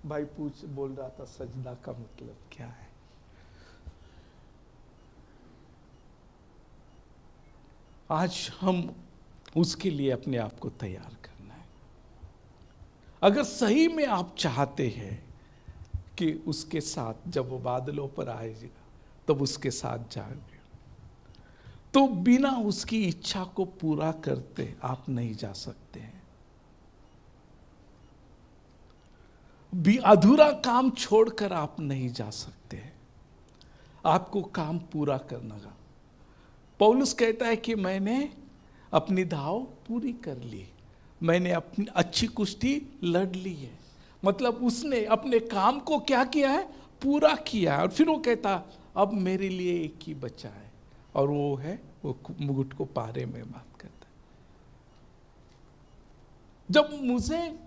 भाई बोल रहा था सजदा का मतलब क्या है। आज हम उसके लिए अपने आप को तैयार करना है। अगर सही में आप चाहते हैं कि उसके साथ जब वो बादलों पर आएगा तब उसके साथ जाओगे, तो बिना उसकी इच्छा को पूरा करते आप नहीं जा सकते हैं। भी अधूरा काम छोड़कर आप नहीं जा सकते हैं। आपको काम पूरा करना है। पौलुस कहता है कि मैंने अपनी दाव पूरी कर ली, मैंने अपनी अच्छी कुश्ती लड़ ली है। मतलब उसने अपने काम को क्या किया है, पूरा किया है। और फिर वो कहता अब मेरे लिए एक ही बचा है, और वो है वो मुकुट को पारे में बात करता है। जब मुझे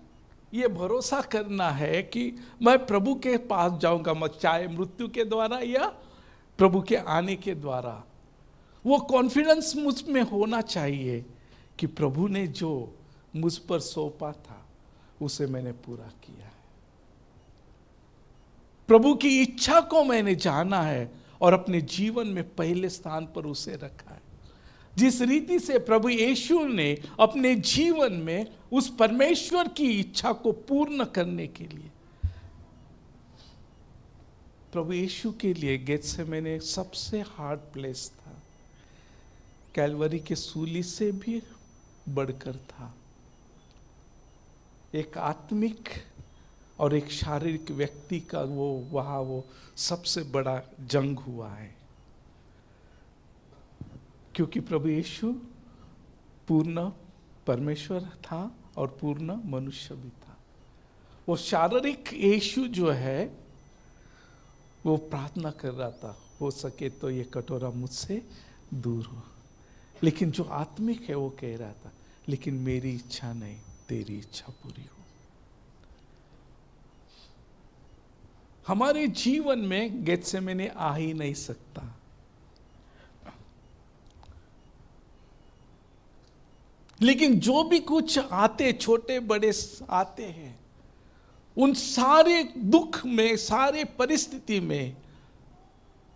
ये भरोसा करना है कि मैं प्रभु के पास जाऊंगा, मैं चाहे मृत्यु के द्वारा या प्रभु के आने के द्वारा, वो कॉन्फिडेंस मुझ में होना चाहिए कि प्रभु ने जो मुझ पर सौंपा था उसे मैंने पूरा किया है। प्रभु की इच्छा को मैंने जाना है और अपने जीवन में पहले स्थान पर उसे रखा है। जिस रीति से प्रभु यीशु ने अपने जीवन में उस परमेश्वर की इच्छा को पूर्ण करने के लिए, प्रभु यीशु के लिए गेत्सेमने सबसे हार्ड प्लेस था, कैलवरी के सूली से भी बढ़कर था। एक आत्मिक और एक शारीरिक व्यक्ति का वो सबसे बड़ा जंग हुआ है, क्योंकि प्रभु यीशु पूर्ण परमेश्वर था और पूर्ण मनुष्य भी था। वो शारीरिक यीशु जो है वो प्रार्थना कर रहा था, हो सके तो ये कटोरा मुझसे दूर हो, लेकिन जो आत्मिक है वो कह रहा था लेकिन मेरी इच्छा नहीं, तेरी इच्छा पूरी हो। हमारे जीवन में गेत्सेमने आ ही नहीं सकता। लेकिन जो भी कुछ आते, छोटे बड़े आते हैं, उन सारे दुख में, सारे परिस्थिति में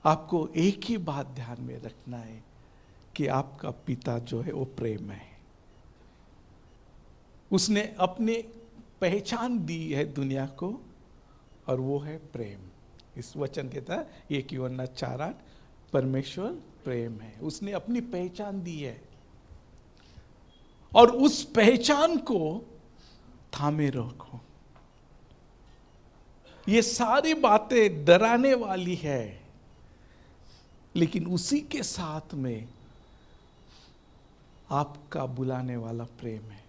आपको एक ही बात ध्यान में रखना है कि आपका पिता जो है वो प्रेम है। उसने अपनी पहचान दी है दुनिया को और वो है प्रेम। इस वचन कहता है 1 यूहन्ना 4:8, परमेश्वर प्रेम है। उसने अपनी पहचान दी है और उस पहचान को थामे रखो। ये सारी बातें डराने वाली है, लेकिन उसी के साथ में आपका बुलाने वाला प्रेम है।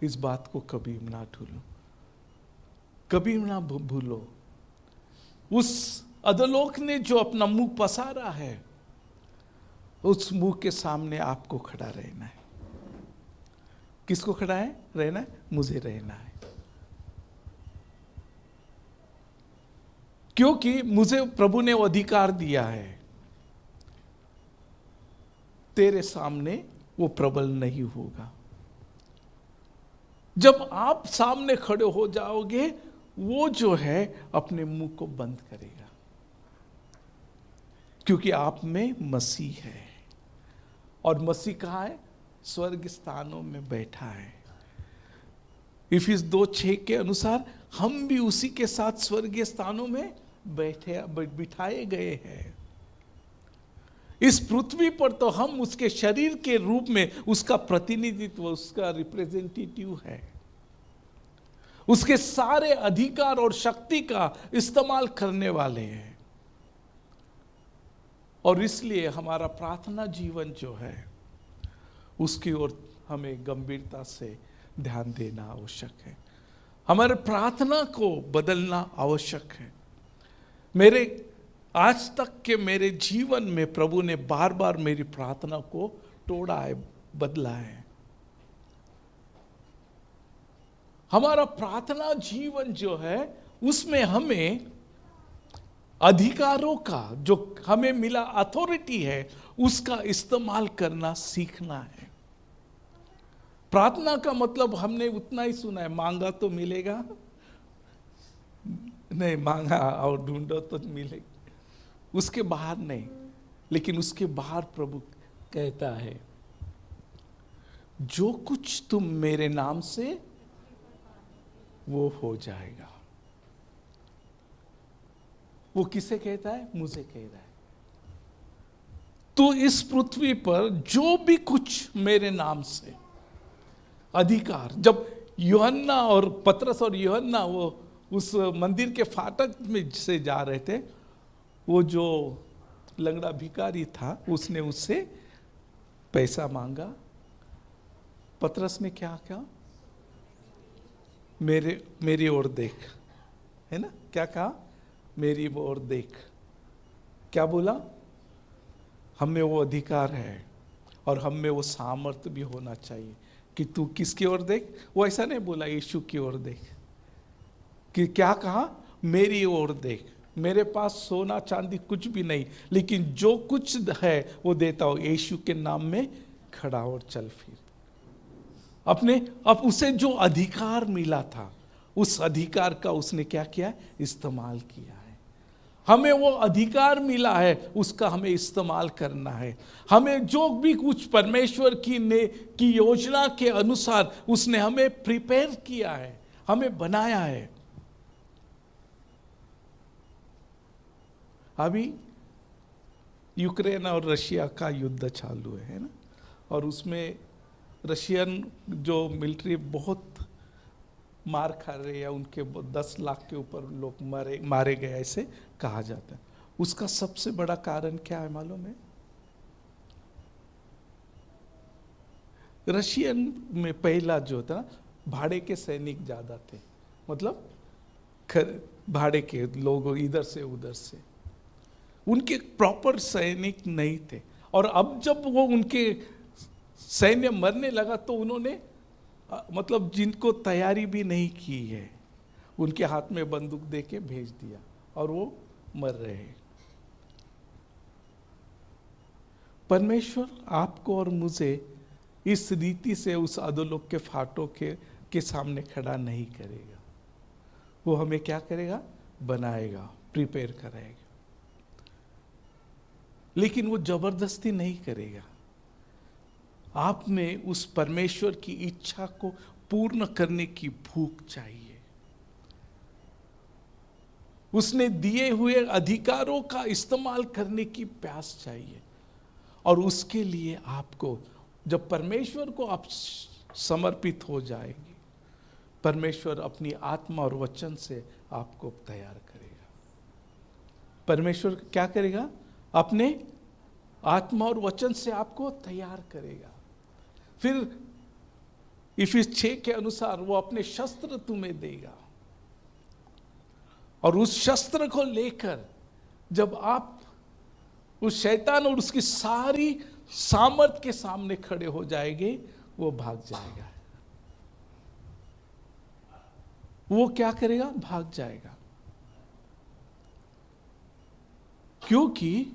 इस बात को कभी ना भूलो, कभी ना भूलो। उस अधोलोक ने जो अपना मुंह पसारा है उस मुंह के सामने आपको खड़ा रहना है। किसको खड़ा है रहना है? मुझे रहना है, क्योंकि मुझे प्रभु ने वो अधिकार दिया है। तेरे सामने वो प्रबल नहीं होगा। जब आप सामने खड़े हो जाओगे, वो जो है अपने मुंह को बंद करेगा, क्योंकि आप में मसीह है। और मसीह कहाँ है? स्वर्ग स्थानों में बैठा है। इफिस 2:6 के अनुसार हम भी उसी के साथ स्वर्गीय स्थानों में बिठाए गए हैं। इस पृथ्वी पर तो हम उसके शरीर के रूप में उसका प्रतिनिधित्व, उसका रिप्रेजेंटेटिव है। उसके सारे अधिकार और शक्ति का इस्तेमाल करने वाले हैं। और इसलिए हमारा प्रार्थना जीवन जो है, उसकी ओर हमें गंभीरता से ध्यान देना आवश्यक है। हमारे प्रार्थना को बदलना आवश्यक है। मेरे आज तक के मेरे जीवन में प्रभु ने बार बार मेरी प्रार्थना को तोड़ा है, बदला है। हमारा प्रार्थना जीवन जो है, उसमें हमें अधिकारों का, जो हमें मिला अथॉरिटी है, उसका इस्तेमाल करना सीखना है। प्रार्थना का मतलब हमने उतना ही सुना है, मांगा तो मिलेगा, नहीं मांगा और ढूंढो तो मिलेगा, उसके बाहर नहीं। लेकिन उसके बाहर प्रभु कहता है, जो कुछ तुम मेरे नाम से, वो हो जाएगा। वो किसे कहता है? मुझे कह रहा है। तो इस पृथ्वी पर जो भी कुछ मेरे नाम से अधिकार, जब यूहन्ना और पतरस और यूहन्ना वो उस मंदिर के फाटक में से जा रहे थे, वो जो लंगड़ा भिखारी था, उसने उससे पैसा मांगा। पतरस ने क्या कहा? मेरी ओर देख, है ना? क्या कहा? मेरी ओर देख। क्या बोला? हम में वो अधिकार है और हम में वो सामर्थ्य भी होना चाहिए कि तू किसकी ओर देख। वो ऐसा नहीं बोला यीशु की ओर देख, कि क्या कहा? मेरी ओर देख। मेरे पास सोना चांदी कुछ भी नहीं, लेकिन जो कुछ है वो देता हूं। यीशु के नाम में खड़ा और चल फिर। अब उसे जो अधिकार मिला था, उस अधिकार का उसने क्या किया? इस्तेमाल किया है। हमें वो अधिकार मिला है, उसका हमें इस्तेमाल करना है। हमें जो भी कुछ परमेश्वर की योजना के अनुसार उसने हमें प्रिपेयर किया है, हमें बनाया है। अभी यूक्रेन और रशिया का युद्ध चालू है ना, और उसमें रशियन जो मिलिट्री बहुत मार खा रहे हैं, उनके 10 लाख के ऊपर लोग मारे गए, ऐसे कहा जाता है। उसका सबसे बड़ा कारण क्या है मालूम है? रशियन में पहला जो था, भाड़े के सैनिक ज्यादा थे, मतलब भाड़े के लोग इधर से उधर से, उनके प्रॉपर सैनिक नहीं थे। और अब जब वो उनके सैन्य मरने लगा, तो उन्होंने मतलब जिनको तैयारी भी नहीं की है, उनके हाथ में बंदूक देके भेज दिया और वो मर रहे हैं। परमेश्वर आपको और मुझे इस रीति से उस अधोलोक के फाटों के सामने खड़ा नहीं करेगा। वो हमें क्या करेगा? बनाएगा, प्रिपेयर कराएगा। लेकिन वो जबरदस्ती नहीं करेगा। आप में उस परमेश्वर की इच्छा को पूर्ण करने की भूख चाहिए। उसने दिए हुए अधिकारों का इस्तेमाल करने की प्यास चाहिए। और उसके लिए आपको, जब परमेश्वर को आप समर्पित हो जाएंगे, परमेश्वर अपनी आत्मा और वचन से आपको तैयार करेगा। परमेश्वर क्या करेगा? अपने आत्मा और वचन से आपको तैयार करेगा। फिर इफिस 6 के अनुसार वो अपने शस्त्र तुम्हें देगा, और उस शस्त्र को लेकर जब आप उस शैतान और उसकी सारी सामर्थ के सामने खड़े हो जाएंगे, वो भाग जाएगा। वो क्या करेगा? भाग जाएगा। क्योंकि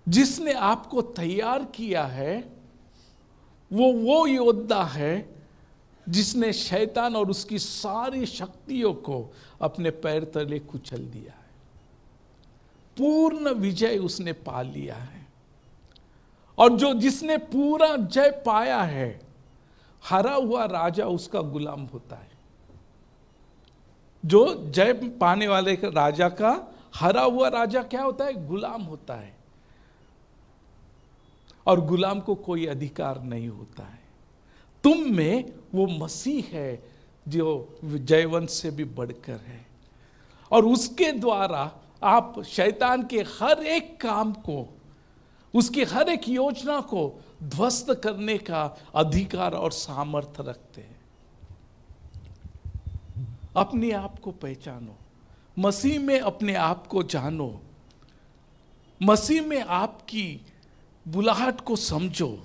जिसने आपको तैयार किया है वो योद्धा है जिसने शैतान और उसकी सारी शक्तियों को अपने पैर तले कुचल दिया है। पूर्ण विजय उसने पा लिया है। और जिसने पूरा जय पाया है, हरा हुआ राजा उसका गुलाम होता है। जो जय पाने वाले राजा का हरा हुआ राजा क्या होता है? गुलाम होता है। और गुलाम को कोई अधिकार नहीं होता है। तुम में वो मसीह है जो जयवंत से भी बढ़कर है, और उसके द्वारा आप शैतान के हर एक काम को, उसकी हर एक योजना को ध्वस्त करने का अधिकार और सामर्थ्य रखते हैं। अपने आप को पहचानो, मसीह में अपने आप को जानो, मसीह में आपकी बुलाहट को समझो,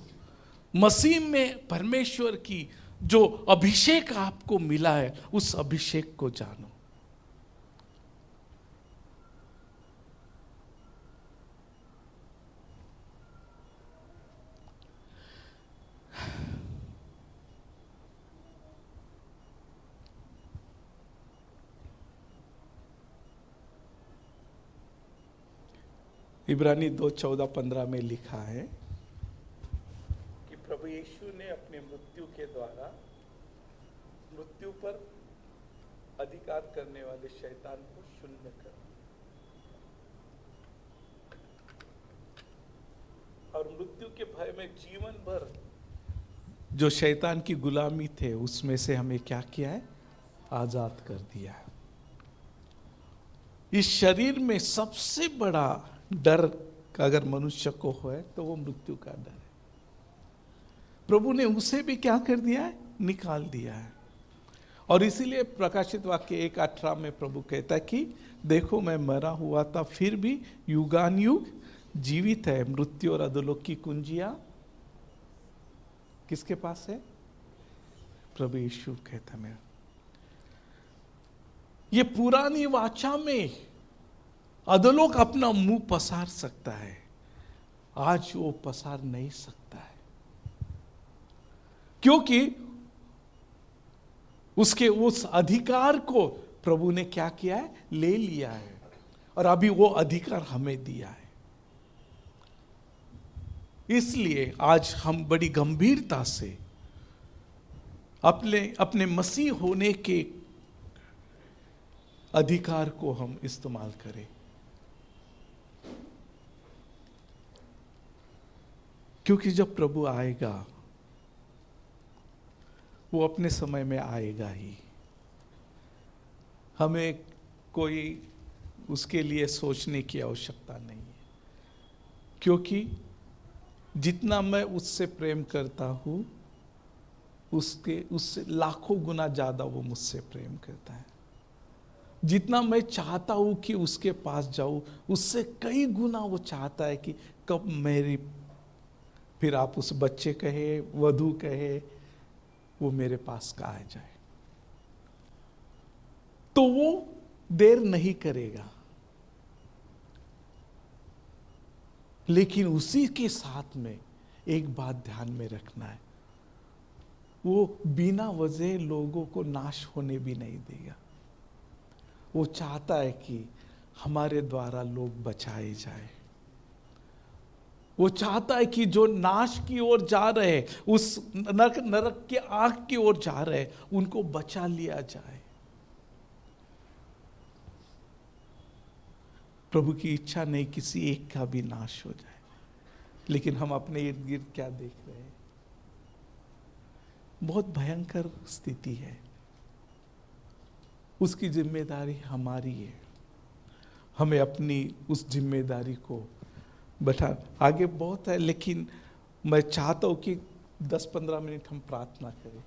मसीह में परमेश्वर की जो अभिषेक आपको मिला है उस अभिषेक को जानो। इब्रानी 2:14-15 में लिखा है कि प्रभु यीशु ने अपने मृत्यु के द्वारा मृत्यु पर अधिकार करने वाले शैतान को शून्य कर दिया, और मृत्यु के भय में जीवन भर जो शैतान की गुलामी थे उसमें से हमें क्या किया है? आजाद कर दिया है। इस शरीर में सबसे बड़ा डर अगर मनुष्य को है तो वो मृत्यु का डर है। प्रभु ने उसे भी क्या कर दिया है? निकाल दिया है। और इसीलिए प्रकाशित वाक्य 1:18 में प्रभु कहता है कि देखो मैं मरा हुआ था फिर भी युगान युग जीवित है, मृत्यु और अधोलोक की कुंजियां किसके पास है? प्रभु यीशु कहता है मेरा। ये पुरानी वाचा में अधोलोक अपना मुंह पसार सकता है, आज वो पसार नहीं सकता है, क्योंकि उसके उस अधिकार को प्रभु ने क्या किया है? ले लिया है, और अभी वो अधिकार हमें दिया है। इसलिए आज हम बड़ी गंभीरता से अपने मसीह होने के अधिकार को हम इस्तेमाल करें। क्योंकि जब प्रभु आएगा वो अपने समय में आएगा ही। हमें कोई उसके लिए सोचने की आवश्यकता नहीं है, क्योंकि जितना मैं उससे प्रेम करता हूं उससे लाखों गुना ज्यादा वो मुझसे प्रेम करता है। जितना मैं चाहता हूं कि उसके पास जाऊं, उससे कई गुना वो चाहता है कि कब मेरी, फिर आप उस बच्चे कहे, वधू कहे, वो मेरे पास का आ जाए, तो वो देर नहीं करेगा। लेकिन उसी के साथ में एक बात ध्यान में रखना है, वो बिना वजह लोगों को नाश होने भी नहीं देगा। वो चाहता है कि हमारे द्वारा लोग बचाए जाए। वो चाहता है कि जो नाश की ओर जा रहे, उस नरक के आग की ओर जा रहे, उनको बचा लिया जाए। प्रभु की इच्छा नहीं किसी एक का भी नाश हो जाए। लेकिन हम अपने इर्द गिर्द क्या देख रहे हैं? बहुत भयंकर स्थिति है। उसकी जिम्मेदारी हमारी है। हमें अपनी उस जिम्मेदारी को बैठा, आगे बहुत है, लेकिन मैं चाहता हूं कि 10-15 मिनट हम प्रार्थना करें।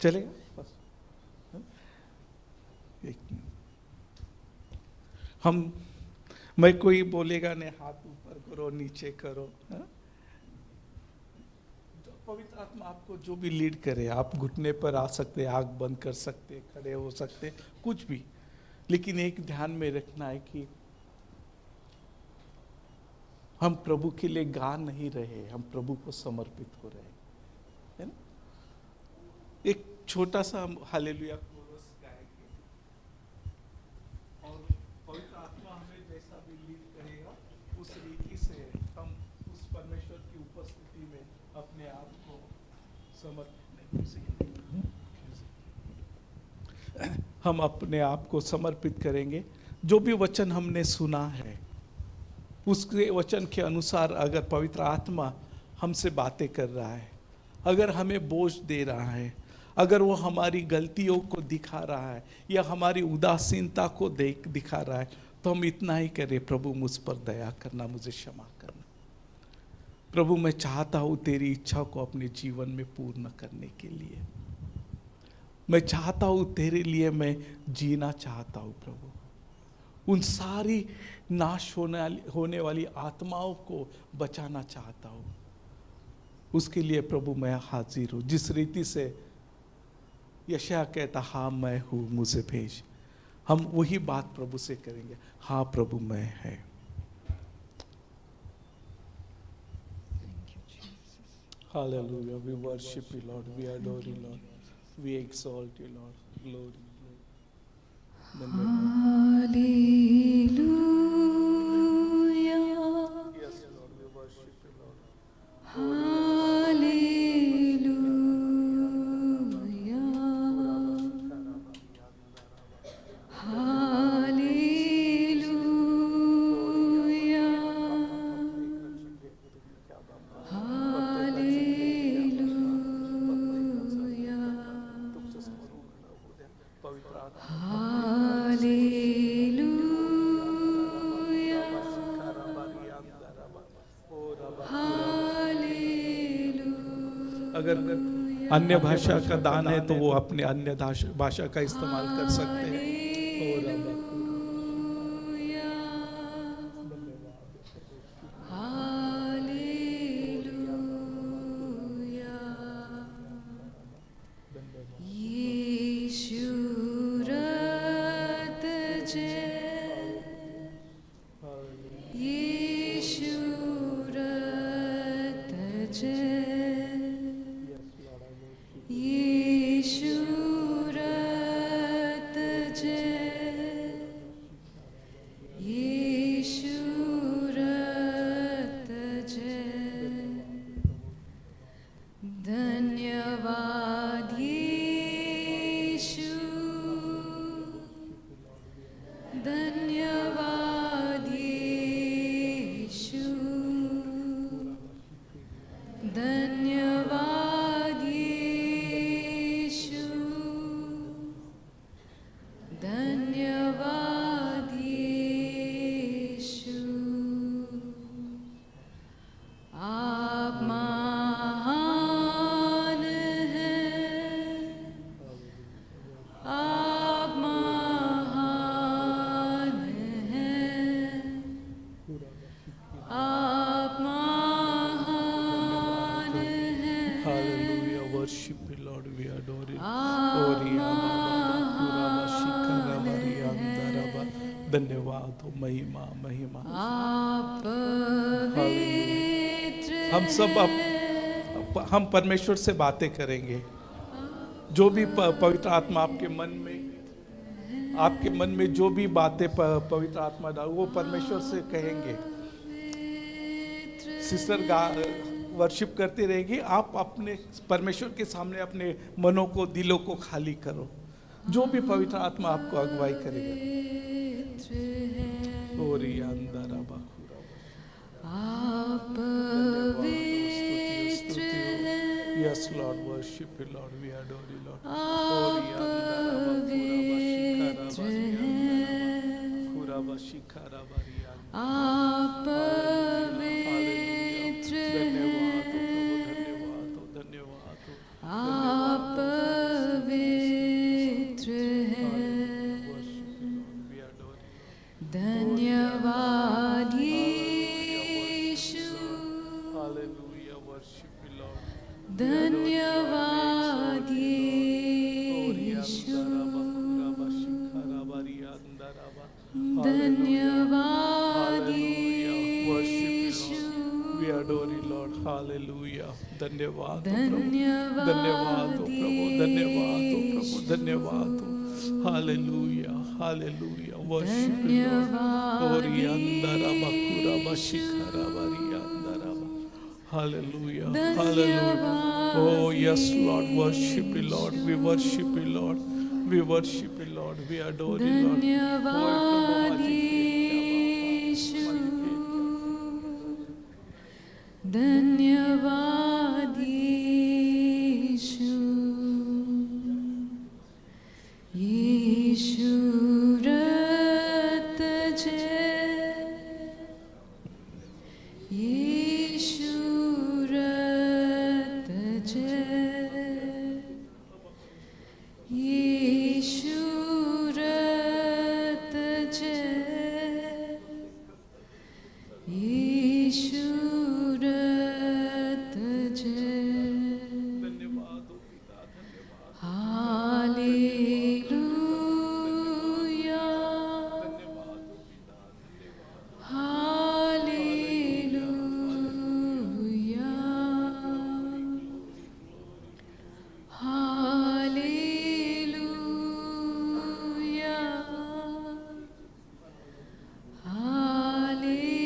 चलेगा? बस हम मैं कोई बोलेगा नहीं हाथ ऊपर करो नीचे करो, हाँ? पवित्र आत्मा आपको जो भी लीड करे, आप घुटने पर आ सकते, आंख बंद कर सकते, खड़े हो सकते, कुछ भी, लेकिन एक ध्यान में रखना है कि हम प्रभु के लिए गा नहीं रहे, हम प्रभु को समर्पित हो रहे, है ना? एक छोटा सा हम हालेलुया कोरस गाएंगे और पवित्र आत्मा हमें जैसा भी लीड करेगा उस रीति से हम उस परमेश्वर की उपस्थिति में अपने आप को हम अपने आप को समर्पित करेंगे। जो भी वचन हमने सुना है उसके वचन के अनुसार अगर पवित्र आत्मा हमसे बातें कर रहा है, अगर हमें बोझ दे रहा है, अगर वो हमारी गलतियों को दिखा रहा है या हमारी उदासीनता को दिखा रहा है, तो हम इतना ही करें, प्रभु मुझ पर दया करना, मुझे क्षमा करना। प्रभु मैं चाहता हूँ तेरी इच्छा को अपने जीवन में पूर्ण करने के लिए, मैं चाहता हूँ तेरे लिए मैं जीना चाहता हूँ प्रभु। उन सारी नाश होने वाली आत्माओं को बचाना चाहता हूँ, उसके लिए प्रभु मैं हाजिर हूँ। जिस रीति से यशायाह कहता हाँ मैं हूँ मुझे भेज, हम वही बात प्रभु से करेंगे, हाँ प्रभु मैं है। Hallelujah, we worship you Lord, we adore you Lord, we exalt you Lord, glory, Hallelujah. yes Lord, we worship you Lord. अगर अन्य भाषा का दान है तो वो अपने अन्य भाषा का इस्तेमाल कर सकते हैं। धन्यवाद हो, महिमा महिमा। हम सब हम परमेश्वर से बातें करेंगे। जो भी पवित्र आत्मा आपके मन में जो भी बातें पवित्र आत्मा डाल वो परमेश्वर से कहेंगे। सिस्टर वर्शिप करते रहेंगे, आप अपने परमेश्वर के सामने अपने मनों को दिलों को खाली करो, जो भी पवित्र आत्मा आपको अगुवाई करेगा। Yes Lord, worship you Lord, we adore you Lord. धन्यवाद धन्यवाद यीशु, we adore you Lord, hallelujah. धन्यवाद हो प्रभु, धन्यवाद हो प्रभु, धन्यवाद हो प्रभु, धन्यवाद हो, hallelujah hallelujah, worship you Lord. ओरी अंदरा बकुरा बशिखरा बरी अंदरा बा, hallelujah hallelujah. Oh yes Lord, worship you Lord, we worship you Lord, we worship you Lord, we adore you Lord. धन्यवाद यीशु, धन्यवाद यीशु, यीशु रत जय, यीशु रत जय, यीशु रत जय, यीशु रत जय। Hallelujah, hallelujah, hallelujah, hallelujah.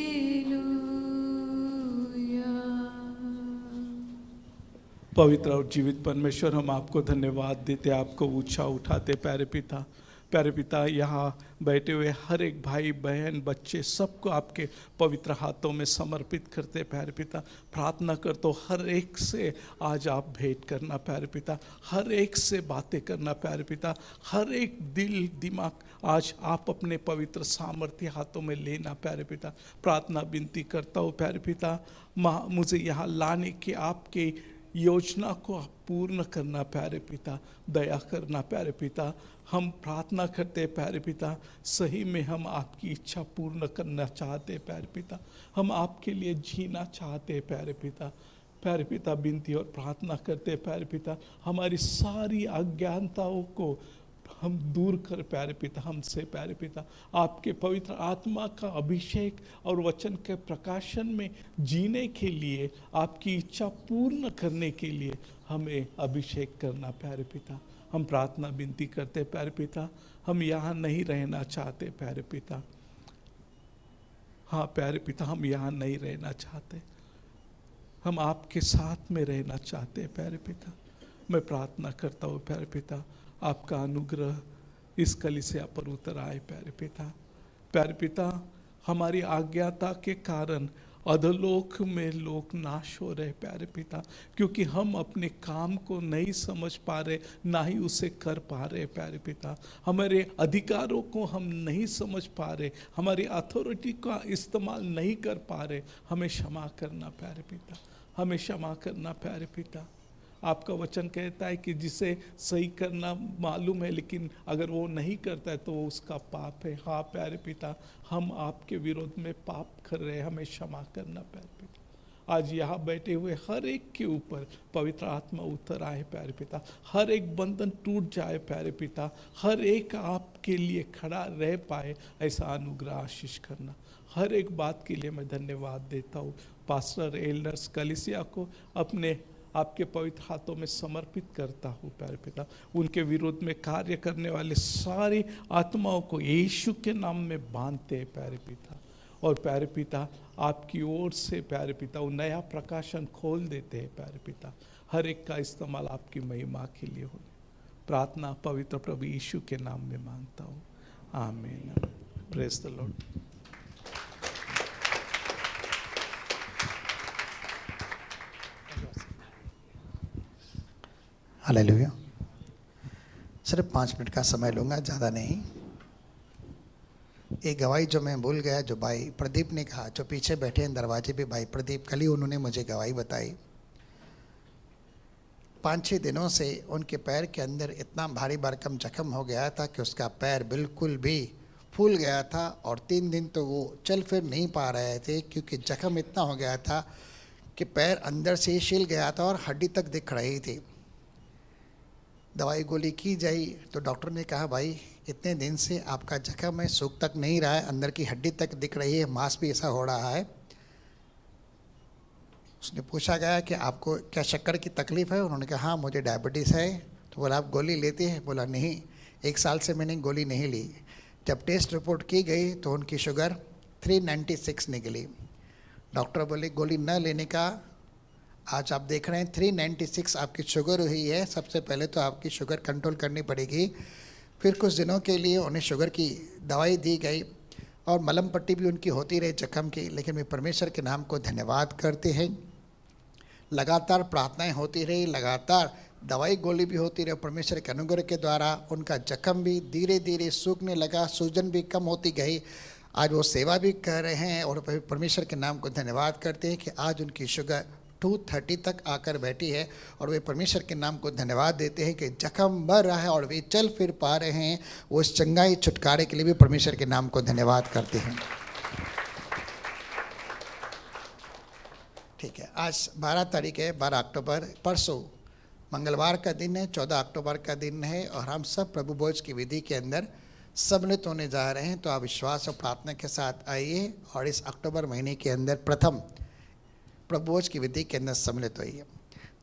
पवित्र और जीवित परमेश्वर, हम आपको धन्यवाद देते, आपको ऊंचा उठाते प्यारे पिता। प्यारे पिता, यहाँ बैठे हुए हर एक भाई बहन बच्चे सबको आपके पवित्र हाथों में समर्पित करते प्यारे पिता। प्रार्थना कर तो हर एक से आज आप भेंट करना प्यारे पिता, हर एक से बातें करना प्यारे पिता, हर एक दिल दिमाग आज आप अपने पवित्र सामर्थ्य हाथों में लेना प्यारे पिता। प्रार्थना विनती करता हूँ प्यारे पिता, मुझे यहाँ लाने के आपके योजना को आप पूर्ण करना प्यारे पिता, दया करना प्यारे पिता। हम प्रार्थना करते प्यारे पिता, सही में हम आपकी इच्छा पूर्ण करना चाहते प्यारे पिता, हम आपके लिए जीना चाहते प्यारे पिता। प्यारे पिता, विनती और प्रार्थना करते प्यारे पिता, हमारी सारी अज्ञानताओं को हम दूर कर प्यारे पिता हमसे प्यारे पिता। आपके पवित्र आत्मा का अभिषेक और वचन के प्रकाशन में जीने के लिए, आपकी इच्छा पूर्ण करने के लिए हमें अभिषेक करना प्यारे पिता। हम प्रार्थना विनती करते प्यारे पिता, हम यहाँ नहीं रहना चाहते प्यारे पिता। हाँ प्यारे पिता, हम यहाँ नहीं रहना चाहते, हम आपके साथ में रहना चाहते हैं प्यारे पिता। मैं प्रार्थना करता हूँ प्यारे पिता, आपका अनुग्रह इस कलीसिया पर उतर आए प्यारे पिता। प्यारे पिता, हमारी अज्ञाता के कारण अधोलोक में लोग नाश हो रहे प्यारे पिता, क्योंकि हम अपने काम को नहीं समझ पा रहे, ना ही उसे कर पा रहे प्यारे पिता। हमारे अधिकारों को हम नहीं समझ पा रहे, हमारी अथॉरिटी का इस्तेमाल नहीं कर पा रहे। हमें क्षमा करना प्यारे पिता, हमें क्षमा करना प्यारे पिता। आपका वचन कहता है कि जिसे सही करना मालूम है लेकिन अगर वो नहीं करता है तो वो उसका पाप है। हाँ प्यारे पिता, हम आपके विरोध में पाप कर रहे हैं, हमें क्षमा करना प्यारे पिता। आज यहाँ बैठे हुए हर एक के ऊपर पवित्र आत्मा उतर आए प्यारे पिता, हर एक बंधन टूट जाए प्यारे पिता, हर एक आपके लिए खड़ा रह पाए, ऐसा अनुग्रह आशीष करना। हर एक बात के लिए मैं धन्यवाद देता हूँ। पास्टर एल्डर्स कलीसिया को अपने आपके पवित्र हाथों में समर्पित करता हूँ प्यारे पिता। उनके विरोध में कार्य करने वाले सारी आत्माओं को यीशु के नाम में बांधते हैं प्यारे पिता। और प्यारे पिता, आपकी ओर से प्यारे पिता वो नया प्रकाशन खोल देते हैं प्यारे पिता। हर एक का इस्तेमाल आपकी महिमा के लिए हो। प्रार्थना पवित्र प्रभु यीशु के नाम में मांगता हूँ, आमीन। Praise the Lord. हालेलुया। सिर्फ 5 मिनट का समय लूँगा, ज़्यादा नहीं। एक गवाही जो मैं भूल गया, जो भाई प्रदीप ने कहा, जो पीछे बैठे हैं दरवाजे पे, भाई प्रदीप, कल ही उन्होंने मुझे गवाही बताई। 5-6 दिनों से उनके पैर के अंदर इतना भारी भरकम जख्म हो गया था कि उसका पैर बिल्कुल भी फूल गया था, और 3 दिन तो वो चल फिर नहीं पा रहे थे क्योंकि जख्म इतना हो गया था कि पैर अंदर से छिल गया था और हड्डी तक दिख रही थी। दवाई गोली की जाई तो डॉक्टर ने कहा भाई इतने दिन से आपका जख्म है, सूख तक नहीं रहा है, अंदर की हड्डी तक दिख रही है, मांस भी ऐसा हो रहा है। उसने पूछा गया कि आपको क्या शक्कर की तकलीफ़ है? उन्होंने कहा हाँ मुझे डायबिटीज़ है। तो बोला आप गोली लेते हैं? बोला नहीं, 1 साल से मैंने गोली नहीं ली। जब टेस्ट रिपोर्ट की गई तो उनकी शुगर 396 निकली। डॉक्टर बोले गोली न लेने का, आज आप देख रहे हैं 396 आपकी शुगर हुई है, सबसे पहले तो आपकी शुगर कंट्रोल करनी पड़ेगी। फिर कुछ दिनों के लिए उन्हें शुगर की दवाई दी गई और मलम पट्टी भी उनकी होती रही जख्म की। लेकिन वे परमेश्वर के नाम को धन्यवाद करते हैं, लगातार प्रार्थनाएं होती रही, लगातार दवाई गोली भी होती रही। परमेश्वर के अनुग्रह के द्वारा उनका जख्म भी धीरे धीरे सूखने लगा, सूजन भी कम होती गई। आज वो सेवा भी कर रहे हैं और परमेश्वर के नाम को धन्यवाद करते हैं कि आज उनकी शुगर 230 तक आकर बैठी है और वे परमेश्वर के नाम को धन्यवाद देते हैं कि जख्म बढ़ रहा है और वे चल फिर पा रहे हैं। वो इस चंगाई छुटकारे के लिए भी परमेश्वर के नाम को धन्यवाद करते हैं। ठीक है, आज 12 तारीख है, 12 अक्टूबर, परसों मंगलवार का दिन है, 14 अक्टूबर का दिन है और हम सब प्रभु भोज की विधि के अंदर सम्मिलित होने जा रहे हैं। तो आप विश्वास और प्रार्थना के साथ आइए और इस अक्टूबर महीने के अंदर प्रथम प्रभु भोज की विधि के अंदर सम्मिलित होइए।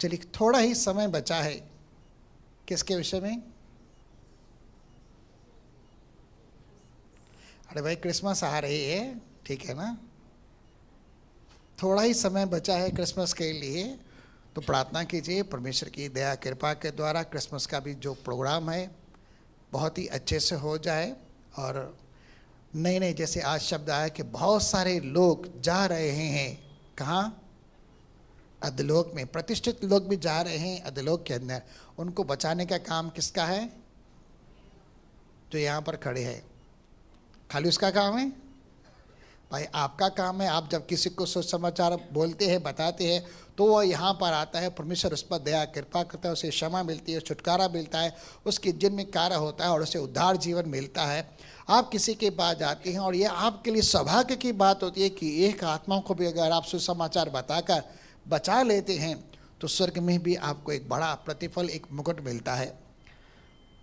चलिए, थोड़ा ही समय बचा है, किसके विषय में? अरे भाई क्रिसमस आ रही है, ठीक है ना, थोड़ा ही समय बचा है क्रिसमस के लिए। तो प्रार्थना कीजिए परमेश्वर की दया कृपा के द्वारा क्रिसमस का भी जो प्रोग्राम है बहुत ही अच्छे से हो जाए। और नए जैसे आज शब्द आया कि बहुत सारे लोग जा रहे हैं, कहाँ? अधलोक में। प्रतिष्ठित लोग भी जा रहे हैं अधलोक के अंदर। उनको बचाने का काम किसका है? जो यहाँ पर खड़े हैं, खाली उसका काम है? भाई आपका काम है। आप जब किसी को सुसमाचार बोलते हैं, बताते हैं, तो वह यहाँ पर आता है, परमेश्वर उस पर दया कृपा करता है, उसे क्षमा मिलती है, छुटकारा मिलता है, उसके जिन में कार्य होता है और उसे उद्धार जीवन मिलता है। आप किसी के पास जाते हैं और ये आपके लिए सौभाग्य की बात होती है कि एक आत्मा को भी अगर आप सुसमाचार बताकर बचा लेते हैं तो स्वर्ग में भी आपको एक बड़ा प्रतिफल, एक मुकुट मिलता है।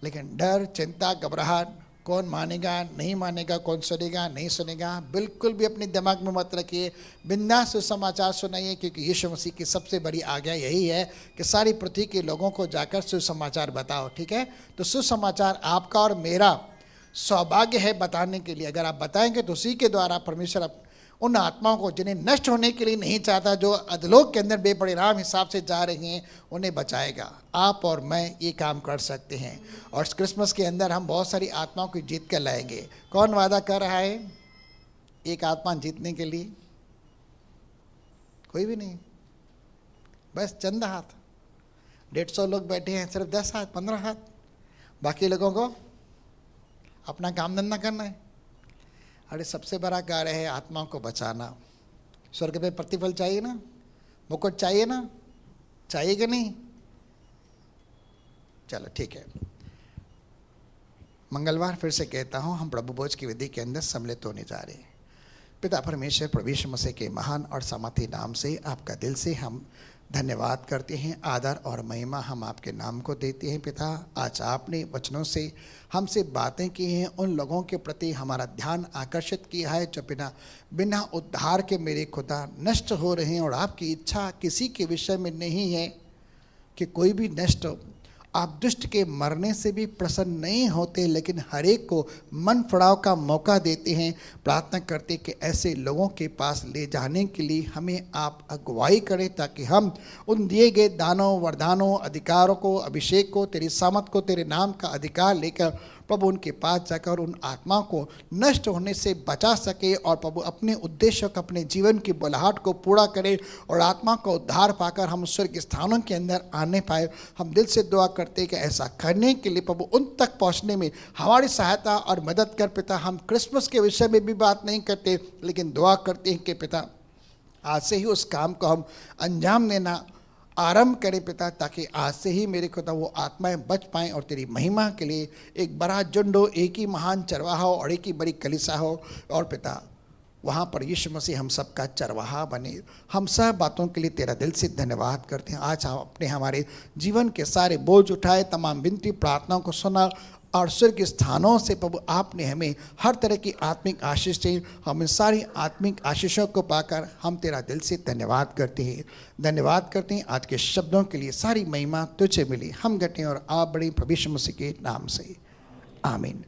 लेकिन डर, चिंता, घबराहट, कौन मानेगा नहीं मानेगा, कौन सुनेगा नहीं सुनेगा, बिल्कुल भी अपने दिमाग में मत रखिए। बिंदास सुसमाचार सुनाइए, क्योंकि यीशु मसीह की सबसे बड़ी आज्ञा यही है कि सारी पृथ्वी के लोगों को जाकर सुसमाचार बताओ। ठीक है, तो सुसमाचार आपका और मेरा सौभाग्य है बताने के लिए। अगर आप बताएंगे तो उसी के द्वारा परमेश्वर उन आत्माओं को जिन्हें नष्ट होने के लिए नहीं चाहता, जो अधलोक के अंदर बेपरिणाम हिसाब से जा रही हैं, उन्हें बचाएगा। आप और मैं ये काम कर सकते हैं और इस क्रिसमस के अंदर हम बहुत सारी आत्माओं को जीत कर लाएंगे। कौन वादा कर रहा है एक आत्मा जीतने के लिए? कोई भी नहीं, बस चंद हाथ। 150 लोग बैठे हैं, सिर्फ 10 हाथ 15 हाथ, बाकी लोगों को अपना काम धंधा करना है। अरे सबसे बड़ा कार्य है आत्माओं को बचाना। स्वर्ग में प्रतिफल चाहिए ना, मुकुट चाहिए ना, चाहिए कि नहीं? चलो ठीक है, मंगलवार फिर से कहता हूँ, हम प्रभु भोज की विधि के अंदर सम्मिलित होने जा रहे हैं। पिता परमेश्वर प्रभु यीशु मसीह के महान और सामर्थी नाम से आपका दिल से हम धन्यवाद करते हैं, आदर और महिमा हम आपके नाम को देते हैं। पिता, आज आपने वचनों से हमसे बातें की हैं, उन लोगों के प्रति हमारा ध्यान आकर्षित किया है जो बिना उद्धार के मेरे खुदा नष्ट हो रहे हैं। और आपकी इच्छा किसी के विषय में नहीं है कि कोई भी नष्ट हो। आप दुष्ट के मरने से भी प्रसन्न नहीं होते, लेकिन हर एक को मन फड़ाव का मौका देते हैं। प्रार्थना करते कि ऐसे लोगों के पास ले जाने के लिए हमें आप अगुवाई करें, ताकि हम उन दिए गए दानों, वरदानों, अधिकारों को, अभिषेक को, तेरी सामर्थ को, तेरे नाम का अधिकार लेकर प्रभु उनके पास जाकर उन आत्माओं को नष्ट होने से बचा सके और प्रभु अपने उद्देश्य को, अपने जीवन की बुलाहट को पूरा करे और आत्मा को उद्धार पाकर हम स्वर्ग स्थानों के अंदर आने पाए। हम दिल से दुआ करते हैं कि ऐसा करने के लिए प्रभु उन तक पहुंचने में हमारी सहायता और मदद कर। पिता, हम क्रिसमस के विषय में भी बात नहीं करते, लेकिन दुआ करते हैं कि पिता आज से ही उस काम को हम अंजाम देना आरंभ करें पिता, ताकि आज से ही मेरे खुदा वो आत्माएं बच पाएं और तेरी महिमा के लिए एक बड़ा झुंड हो, एक ही महान चरवाहा हो और एक ही बड़ी कलीसिया हो। और पिता वहाँ पर यीशु मसीह हम सबका चरवाहा बने। हम सब बातों के लिए तेरा दिल से धन्यवाद करते हैं। आज हम अपने हमारे जीवन के सारे बोझ उठाए, तमाम विनती प्रार्थनाओं को सुना और स्वर्ग के स्थानों से प्रभु आपने हमें हर तरह की आत्मिक आशीष दी। हम इन सारी आत्मिक आशीषों को पाकर हम तेरा दिल से धन्यवाद करते हैं। धन्यवाद करते हैं आज के शब्दों के लिए। सारी महिमा तुझे मिली, हम घटे और आप बड़ी प्रभु यीशु मसीह के नाम से आमीन।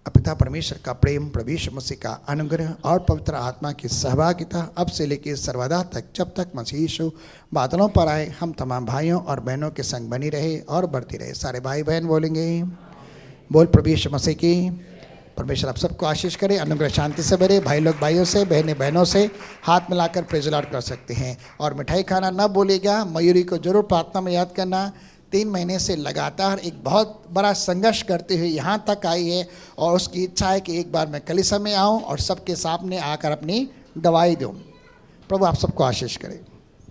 पिता परमेश्वर का प्रेम, प्रभु यीशु मसीह का अनुग्रह और पवित्र आत्मा की सहभागिता अब से लेकर सर्वदा तक, जब तक मसीह यीशु बादलों पर आए, हम तमाम भाइयों और बहनों के संग बनी रहे और बढ़ती रहे। सारे भाई बहन बोलेंगे बोल प्रभु यीशु मसीह की। परमेश्वर आप सबको आशीष करे, अनुग्रह शांति से भरे। भाई लोग भाइयों से, बहनें बहनों से हाथ मिलाकर प्रेज़ द लॉर्ड कर सकते हैं। और मिठाई खाना न भूलिएगा। मयूरी को जरूर प्रार्थना में याद करना। 3 महीने से लगातार एक बहुत बड़ा संघर्ष करते हुए यहाँ तक आई है और उसकी इच्छा है कि एक बार मैं कलीसिया में आऊँ और सबके सामने आकर अपनी गवाही दूँ। प्रभु आप सबको आशीष करे।